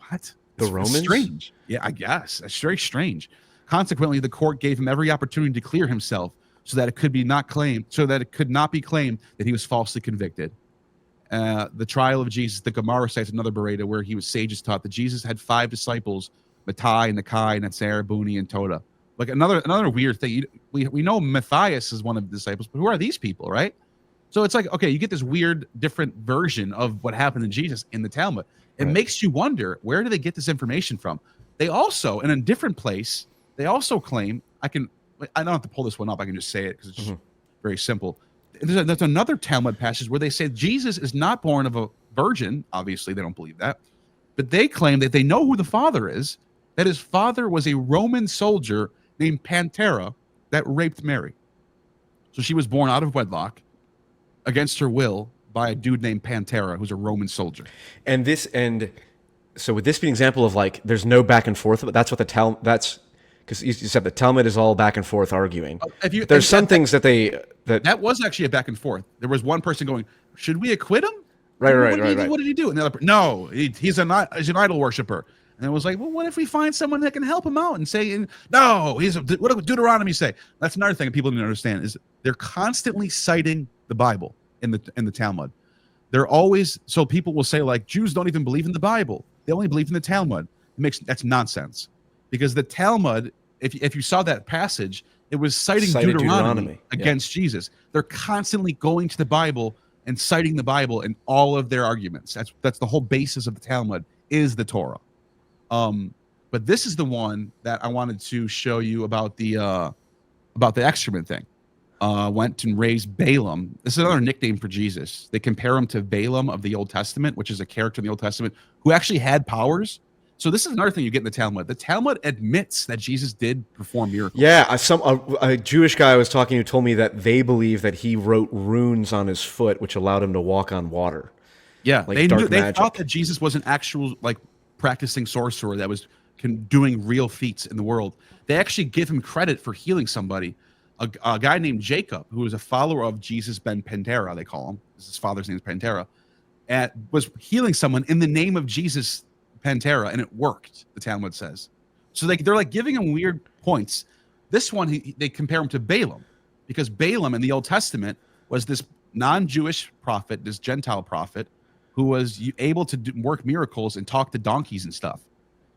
What? The Romans? Strange. Yeah, I guess. That's very strange. Consequently, the court gave him every opportunity to clear himself so that it could not be claimed that he was falsely convicted. The trial of Jesus, the Gemara cites another Bereta where sages taught that Jesus had 5 disciples, Mattai, Nakai, Netzer, Buni, and Toda. Like another weird thing. We know Matthias is one of the disciples, but who are these people, right? So it's like, okay, you get this weird, different version of what happened to Jesus in the Talmud. It makes you wonder, where do they get this information from? They also, in a different place, they also claim, I don't have to pull this one up, I can just say it because it's just very simple. There's another Talmud passage where they say Jesus is not born of a virgin. Obviously, they don't believe that. But they claim that they know who the father is, that his father was a Roman soldier named Pantera that raped Mary. So she was born out of wedlock against her will by a dude named Pantera, who's a Roman soldier. And so would this be an example of like there's no back and forth? But that's what the Talmud. That's because you said the Talmud is all back and forth arguing. There's some things that was actually a back and forth. There was one person going, "Should we acquit him?" Right. What did he do? And the other, no, he's an idol worshiper. And it was like, well, what if we find someone that can help him out and say, no, what does Deuteronomy say? That's another thing that people didn't understand is they're constantly citing the Bible in the Talmud. They're always, so people will say like, Jews don't even believe in the Bible. They only believe in the Talmud. That's nonsense. Because the Talmud, if you saw that passage, it was citing Deuteronomy against Jesus. They're constantly going to the Bible and citing the Bible in all of their arguments. That's the whole basis of the Talmud is the Torah. But this is the one that I wanted to show you about the excrement thing. Went and raised Balaam. This is another nickname for Jesus. They compare him to Balaam of the Old Testament, which is a character in the Old Testament who actually had powers. So this is another thing you get in the Talmud. The Talmud admits that Jesus did perform miracles. Yeah, a Jewish guy I was talking to told me that they believe that he wrote runes on his foot, which allowed him to walk on water. Yeah, like they thought that Jesus was an actual practicing sorcerer that was doing real feats in the world. They actually give him credit for healing somebody. A guy named Jacob, who was a follower of Jesus ben Pantera, they call him. His father's name is Pantera, was healing someone in the name of Jesus Pantera, and it worked, the Talmud says. So they're like giving him weird points. This one, they compare him to Balaam, because Balaam in the Old Testament was this non-Jewish prophet, this Gentile prophet, who was able to work miracles and talk to donkeys and stuff.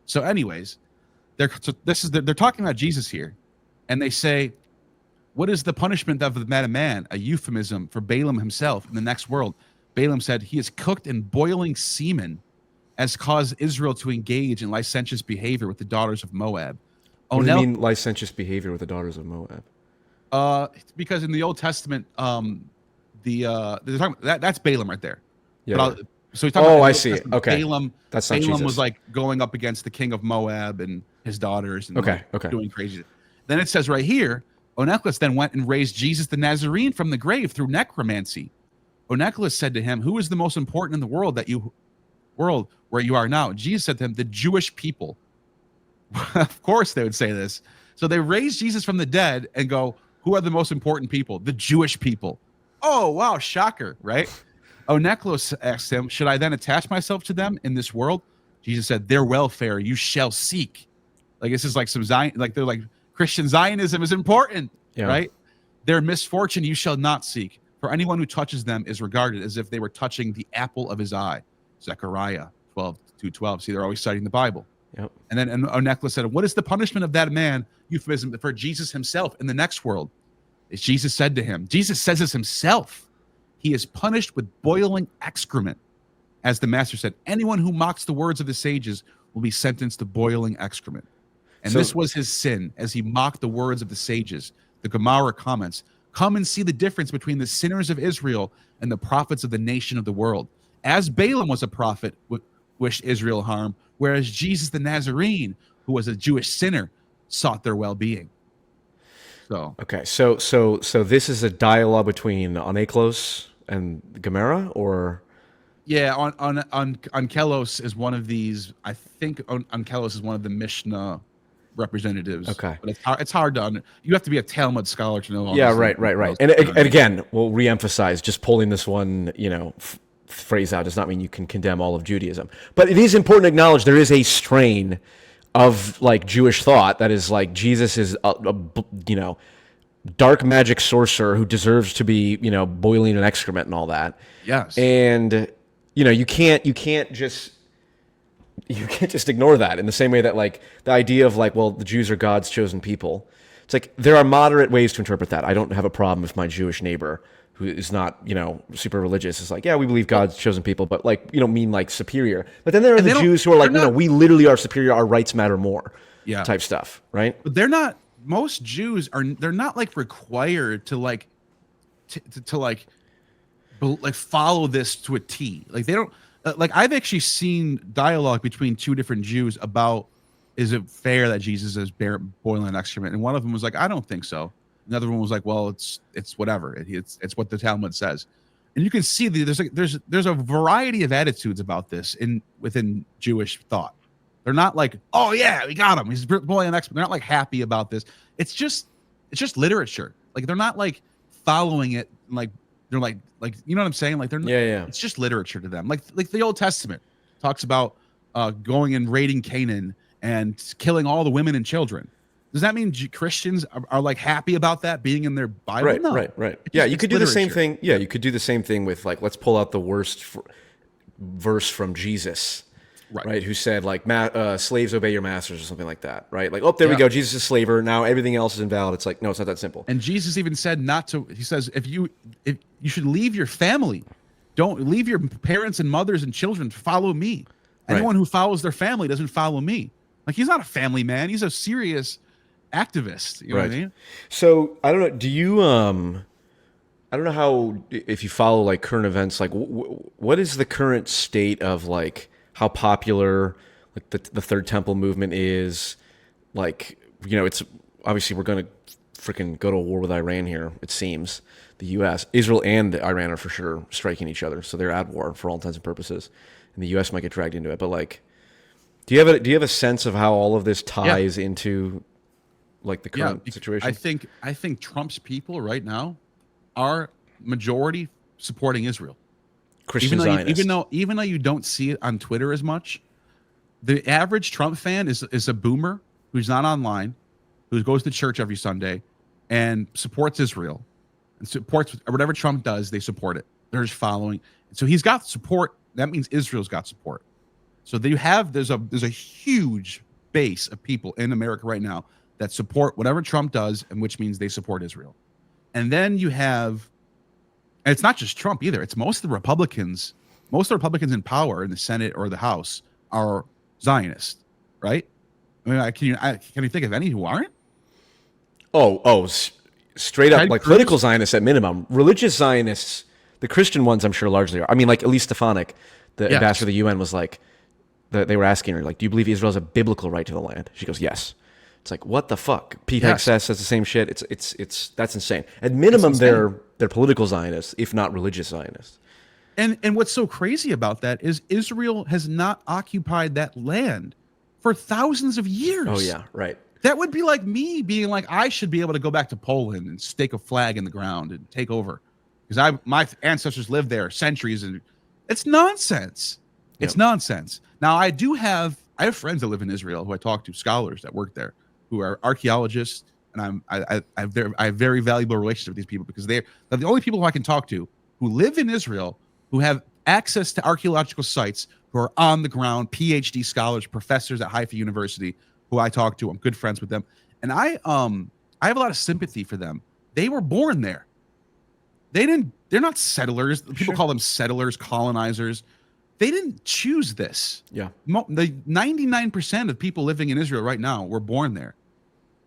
So anyways, they're talking about Jesus here, and they say, what is the punishment of the man? A euphemism for Balaam himself in the next world. Balaam said, he is cooked in boiling semen as caused Israel to engage in licentious behavior with the daughters of Moab. What do you mean licentious behavior with the daughters of Moab? Because in the Old Testament, that's Balaam right there. Yeah. So he's talking about I see. Okay. Balaam was like going up against the king of Moab and his daughters and doing crazy. Then it says right here, Onesimus then went and raised Jesus the Nazarene from the grave through necromancy. Onesimus said to him, who is the most important in the world where you are now? Jesus said to him, the Jewish people. Of course they would say this. So they raised Jesus from the dead and go, who are the most important people? The Jewish people. Oh, wow, shocker, right? Onesimus asked him, should I then attach myself to them in this world? Jesus said, their welfare you shall seek. Like this is like some Zion, like they're like Christian Zionism is important, right? Their misfortune you shall not seek. For anyone who touches them is regarded as if they were touching the apple of his eye. Zechariah 12:2-12. See, they're always citing the Bible. Yep. And then Onesimus said, what is the punishment of that man? Euphemism for Jesus himself in the next world. Jesus said to him, Jesus says this himself. He is punished with boiling excrement. As the master said, anyone who mocks the words of the sages will be sentenced to boiling excrement. And this was his sin, as he mocked the words of the sages. The Gemara comments, Come and see the difference between the sinners of Israel and the prophets of the nation of the world. As Balaam was a prophet, wished Israel harm, whereas Jesus the Nazarene, who was a Jewish sinner, sought their well-being. So okay, so this is a dialogue between Oneklos and Gemara, or yeah, on Kelos is one of these. I think on Kelos is one of the Mishnah representatives. Okay, but it's hard to you have to be a Talmud scholar to know all yeah, this right. And again, we'll reemphasize, just pulling this one, phrase out does not mean you can condemn all of Judaism. But it is important to acknowledge there is a strain of like Jewish thought that is like Jesus is a dark magic sorcerer who deserves to be, boiling in excrement and all that. Yes. And you can't just ignore that, in the same way that like the idea of like, well, the Jews are God's chosen people. It's like there are moderate ways to interpret that. I don't have a problem if my Jewish neighbor, who is not, super religious, is like, yeah, we believe God's chosen people, but like, you don't mean like superior. But then there are the Jews who are like, no, we literally are superior. Our rights matter more. Yeah. Type stuff, right? But they're not. Most Jews they're not like required to like follow this to a T. Like they don't. Like I've actually seen dialogue between two different Jews about, is it fair that Jesus is boiling excrement? And one of them was like, I don't think so. Another one was like, well, it's whatever. It's what the Talmud says. And you can see there's a variety of attitudes about this within Jewish thought. They're not like, oh yeah, we got him, he's boiling excrement. They're not like happy about this. It's just literature. Like they're not like following it. Like they're like you know what I'm saying? Like they're yeah. It's just literature to them. Like the Old Testament talks about going and raiding Canaan and killing all the women and children. Does that mean Christians are like happy about that being in their Bible? Right, no. right. Yeah, you could do the same thing. Yeah, you could do the same thing with like, let's pull out the worst verse from Jesus, right? Who said like, slaves obey your masters or something like that, right? Like, oh, there we go. Jesus is a slaver. Now everything else is invalid. It's like, no, it's not that simple. And Jesus even said not to. He says if you should leave your family, don't leave your parents and mothers and children to follow me. Anyone who follows their family doesn't follow me. Like he's not a family man. He's a serious activist. You know what I mean? So I don't know. Do you I don't know how, if you follow like current events, like what is the current state of like how popular like the Third Temple movement is? Like, it's obviously we're going to freaking go to war with Iran here. It seems the U.S., Israel, and Iran are for sure striking each other, so they're at war for all intents and purposes, and the U.S. might get dragged into it. But like, do you have a sense of how all of this ties into like the current situation? I think Trump's people right now are majority supporting Israel. Christian Zionists. Even though you don't see it on Twitter as much, the average Trump fan is a boomer who's not online, who goes to church every Sunday and supports Israel and supports whatever Trump does. They support it. They're just following. So he's got support. That means Israel's got support. So there's a huge base of people in America right now that support whatever Trump does, and which means they support Israel. And then you have, and it's not just Trump either. It's most of the Republicans. Most of the Republicans in power in the Senate or the House are Zionist, right? I mean, can you think of any who aren't? Straight up, like political Zionists at minimum. Religious Zionists, the Christian ones, I'm sure largely are. I mean, like Elise Stefanik, the ambassador to the UN, was like, they were asking her, like, do you believe Israel has a biblical right to the land? She goes, yes. It's like, what the fuck? Pete Hegseth says the same shit. It's that's insane. At minimum, they're political Zionists, if not religious Zionists. And what's so crazy about that is Israel has not occupied that land for thousands of years. Oh yeah, right. That would be like me being like, I should be able to go back to Poland and stake a flag in the ground and take over because my ancestors lived there centuries, and it's nonsense. It's nonsense. Now I have friends that live in Israel who I talk to, scholars that work there, who are archaeologists, and I have very valuable relationships with these people because they're the only people who I can talk to who live in Israel, who have access to archaeological sites, who are on the ground, PhD scholars, professors at Haifa University, who I talk to. I'm good friends with them, and I have a lot of sympathy for them. They were born there. They're not settlers. People call them settlers, colonizers. They didn't choose this. Yeah. The 99% of people living in Israel right now were born there.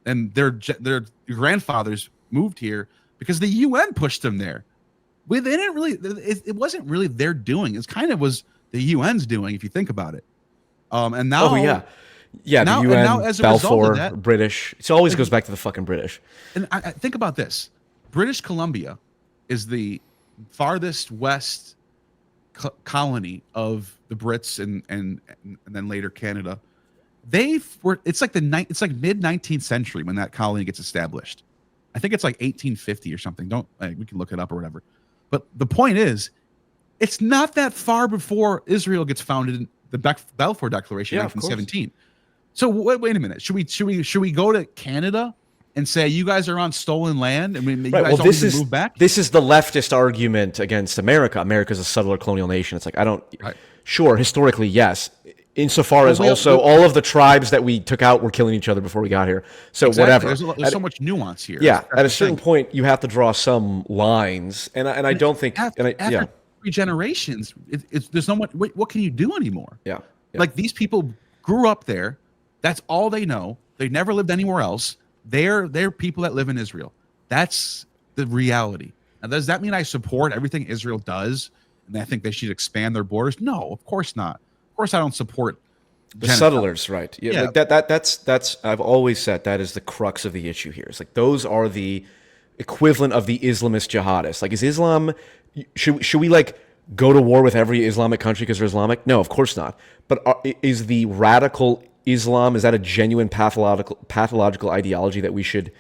And their grandfathers moved here because the UN pushed them there. They didn't really. It wasn't really their doing. It kind of was the UN's doing, if you think about it. And now, the UN, now as a result Balfour, of that, British. It always goes back to the fucking British. And I think about this: British Columbia is the farthest west colony of the Brits, and then later Canada. It's like mid 19th century when that colony gets established. I think it's like 1850 or something. We can look it up or whatever. But the point is, it's not that far before Israel gets founded in the Balfour Declaration in 1917. So wait a minute. Should we go to Canada and say you guys are on stolen land? I mean, you guys all need to move back? This is the leftist argument against America. America's a settler colonial nation. It's like sure, historically, yes. Insofar as all of the tribes that we took out were killing each other before we got here. So whatever. There's so much nuance here. Yeah, at a certain point, you have to draw some lines, and I don't think after 3 generations, there's no much. What can you do anymore? Yeah. Like these people grew up there. That's all they know. They never lived anywhere else. They're people that live in Israel. That's the reality. Now, does that mean I support everything Israel does, and I think they should expand their borders? No, of course not. Of course, I don't support the settlers, right? Yeah, like that's I've always said that is the crux of the issue here. It's like those are the equivalent of the Islamist jihadists. Like, is Islam? Should we like go to war with every Islamic country because they're Islamic? No, of course not. But is the radical Islam, is that a genuine pathological ideology that we should,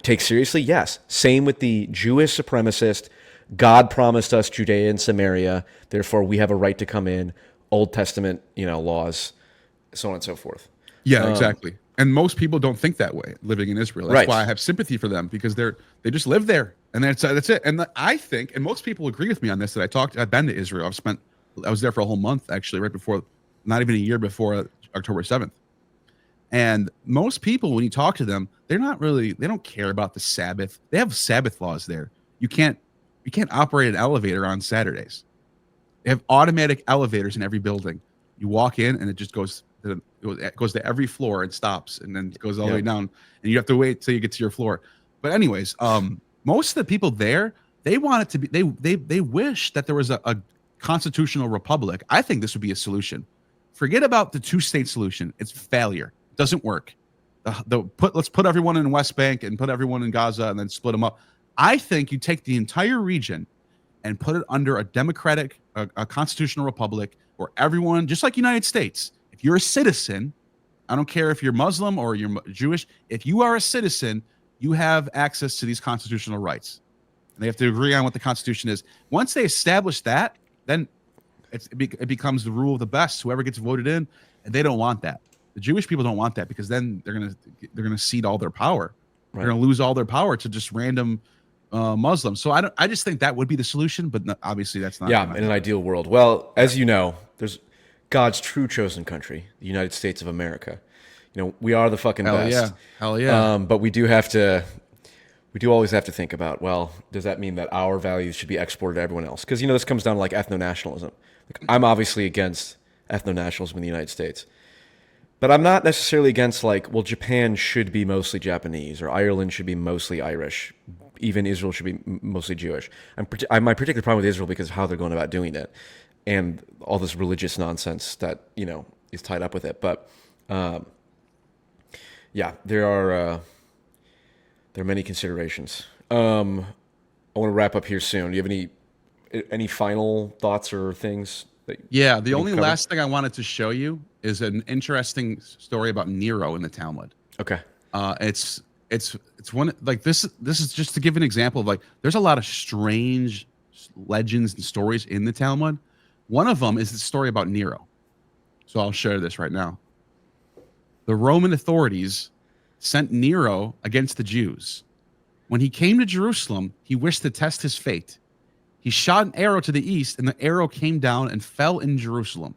take seriously? Yes. Same with the Jewish supremacist. God promised us Judea and Samaria, therefore we have a right to come in. Old Testament, laws, so on and so forth. Yeah, exactly. And most people don't think that way living in Israel. That's why I have sympathy for them, because they just live there, and that's it. And I think, and most people agree with me on this, that I've been to Israel. I was there for a whole month, actually, right before, not even a year before October 7th. And most people, when you talk to them, they don't care about the Sabbath. They have Sabbath laws there. You can't operate an elevator on Saturdays. They have automatic elevators in every building. You walk in and it just goes to every floor and stops, and then it goes all the way down, and you have to wait till you get to your floor. But anyways, most of the people there, they want it to be, they wish that there was a constitutional republic. I think this would be a solution. Forget about the 2-state solution. It's failure. It doesn't work. Let's put everyone in West Bank and put everyone in Gaza and then split them up. I think you take the entire region and put it under a democratic, a constitutional republic where everyone, just like United States, if you're a citizen, I don't care if you're Muslim or you're Jewish, if you are a citizen, you have access to these constitutional rights. And they have to agree on what the Constitution is. Once they establish that, then it becomes the rule of the best. Whoever gets voted in, and they don't want that. The Jewish people don't want that, because then they're gonna cede all their power. Right. They're gonna lose all their power to just random Muslims. So I just think that would be the solution, but obviously that's not. Yeah, in an ideal world. Well, as you know, there's God's true chosen country, the United States of America. We are the fucking best. Hell yeah. But we do always have to think about, well, does that mean that our values should be exported to everyone else? Because this comes down to like ethno-nationalism. Like, I'm obviously against ethno-nationalism in the United States, but I'm not necessarily against Japan should be mostly Japanese, or Ireland should be mostly Irish. Even Israel should be mostly Jewish. My particular problem with Israel because of how they're going about doing it, and all this religious nonsense that is tied up with it. But there are many considerations. I want to wrap up here soon. Do you have any final thoughts or things? The only last thing I wanted to show you is an interesting story about Nero in the Talmud. Okay. It's one like this is just to give an example of there's a lot of strange legends and stories in the Talmud. One of them is the story about Nero. So I'll share this right now. The Roman authorities sent Nero against the Jews. When he came to Jerusalem, he wished to test his fate. He shot an arrow to the east, and the arrow came down and fell in Jerusalem.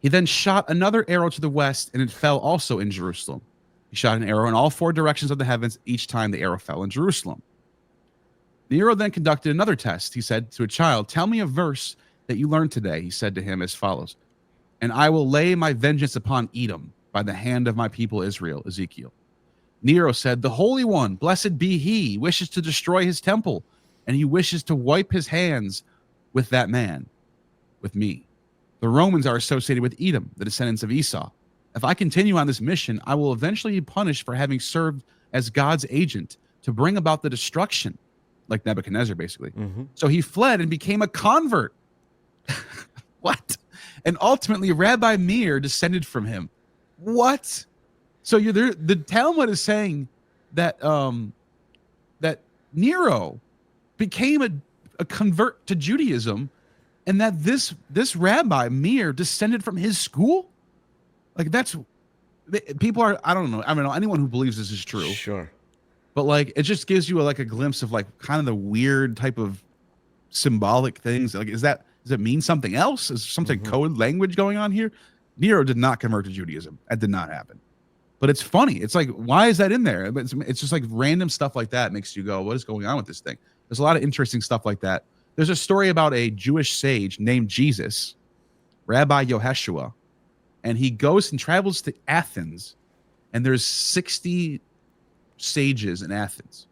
He then shot another arrow to the west, and it fell also in Jerusalem. He shot an arrow in all 4 directions of the heavens. Each time the arrow fell in Jerusalem. Nero then conducted another test. He said to a child, "Tell me a verse that you learned today." He said to him as follows: "And I will lay my vengeance upon Edom by the hand of my people Israel," Ezekiel. Nero said, "The Holy One, blessed be he, wishes to destroy his temple, and he wishes to wipe his hands with that man, with me. The Romans are associated with Edom, the descendants of Esau. If I continue on this mission, I will eventually be punished for having served as God's agent to bring about the destruction," like Nebuchadnezzar, basically. So he fled and became a convert. What? And ultimately, Rabbi Meir descended from him. What? So you're there. The Talmud is saying that that Nero became a convert to Judaism, and that this Rabbi Meir descended from his school. Like that's people are. I don't know. I mean, anyone who believes this is true. Sure. But like, it just gives you a glimpse of like kind of the weird type of symbolic things. Like, does it mean something else? Is something code language going on here? Nero did not convert to Judaism. That did not happen. But it's funny. It's like, why is that in there? It's just like random stuff like that makes you go, what is going on with this thing? There's a lot of interesting stuff like that. There's a story about a Jewish sage named Jesus, Rabbi Yehoshua, and he goes and travels to Athens, and there's 60 sages in Athens,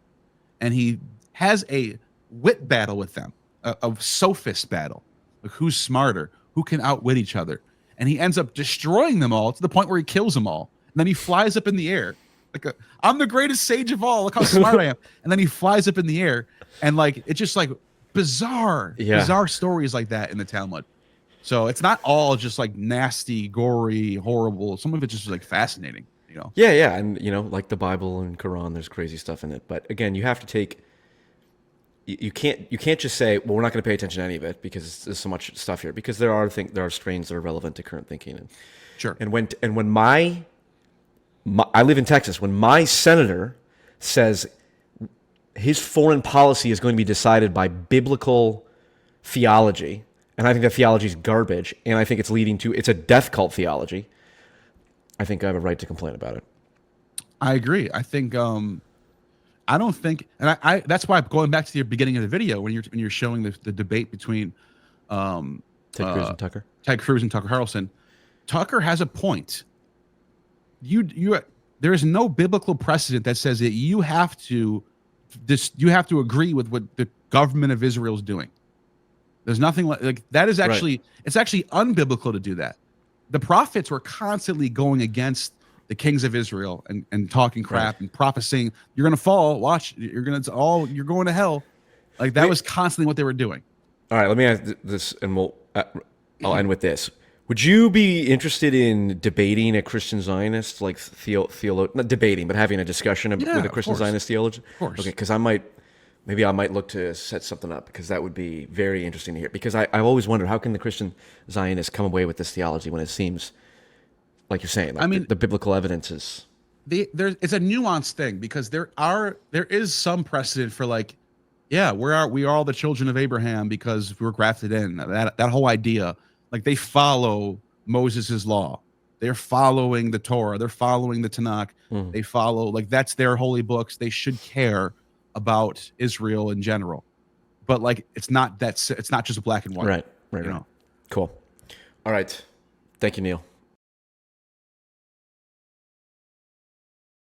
and he has a wit battle with them, a sophist battle, like who's smarter, who can outwit each other, and he ends up destroying them all to the point where he kills them all, and then he flies up in the air like I'm the greatest sage of all, look how smart I am, and then he flies up in the air, and like it's just like bizarre stories like that in the Talmud. So it's not all just like nasty, gory, horrible. Some of it's just like fascinating. You know? Yeah, and like the Bible and Quran, there's crazy stuff in it. But again, you have to take. You can't just say, well, we're not going to pay attention to any of it because there's so much stuff here. Because there are strains that are relevant to current thinking. And sure. And when my I live in Texas, when my senator says his foreign policy is going to be decided by biblical theology, and I think that theology is garbage, and I think it's a death cult theology, I think I have a right to complain about it. I agree. I think I don't think, and I that's why going back to the beginning of the video when you're showing the debate between Ted Cruz and Tucker. Ted Cruz and Tucker Carlson. Tucker has a point. There is no biblical precedent that says that you have to agree with what the government of Israel is doing. There's nothing like that is actually right. It's actually unbiblical to do that. The prophets were constantly going against the kings of Israel and talking crap and prophesying, you're going to fall, watch, you're going to hell. Like that was constantly what they were doing. All right, let me ask this, and I'll end with this. Would you be interested in debating a Christian Zionist, like not debating, but having a discussion with a Christian Zionist theologian? Of course. Okay, because I might look to set something up, because that would be very interesting to hear. Because I've always wondered, how can the Christian Zionists come away with this theology when it seems, like you're saying, like the biblical evidence is... It's a nuanced thing, because there is some precedent for like, yeah, we are all the children of Abraham because we were grafted in. That whole idea, like they follow Moses' law. They're following the Torah. They're following the Tanakh. Mm-hmm. They follow, like that's their holy books. They should care about Israel in general. But like, it's not just black and white. Right. Cool. All right. Thank you, Neil.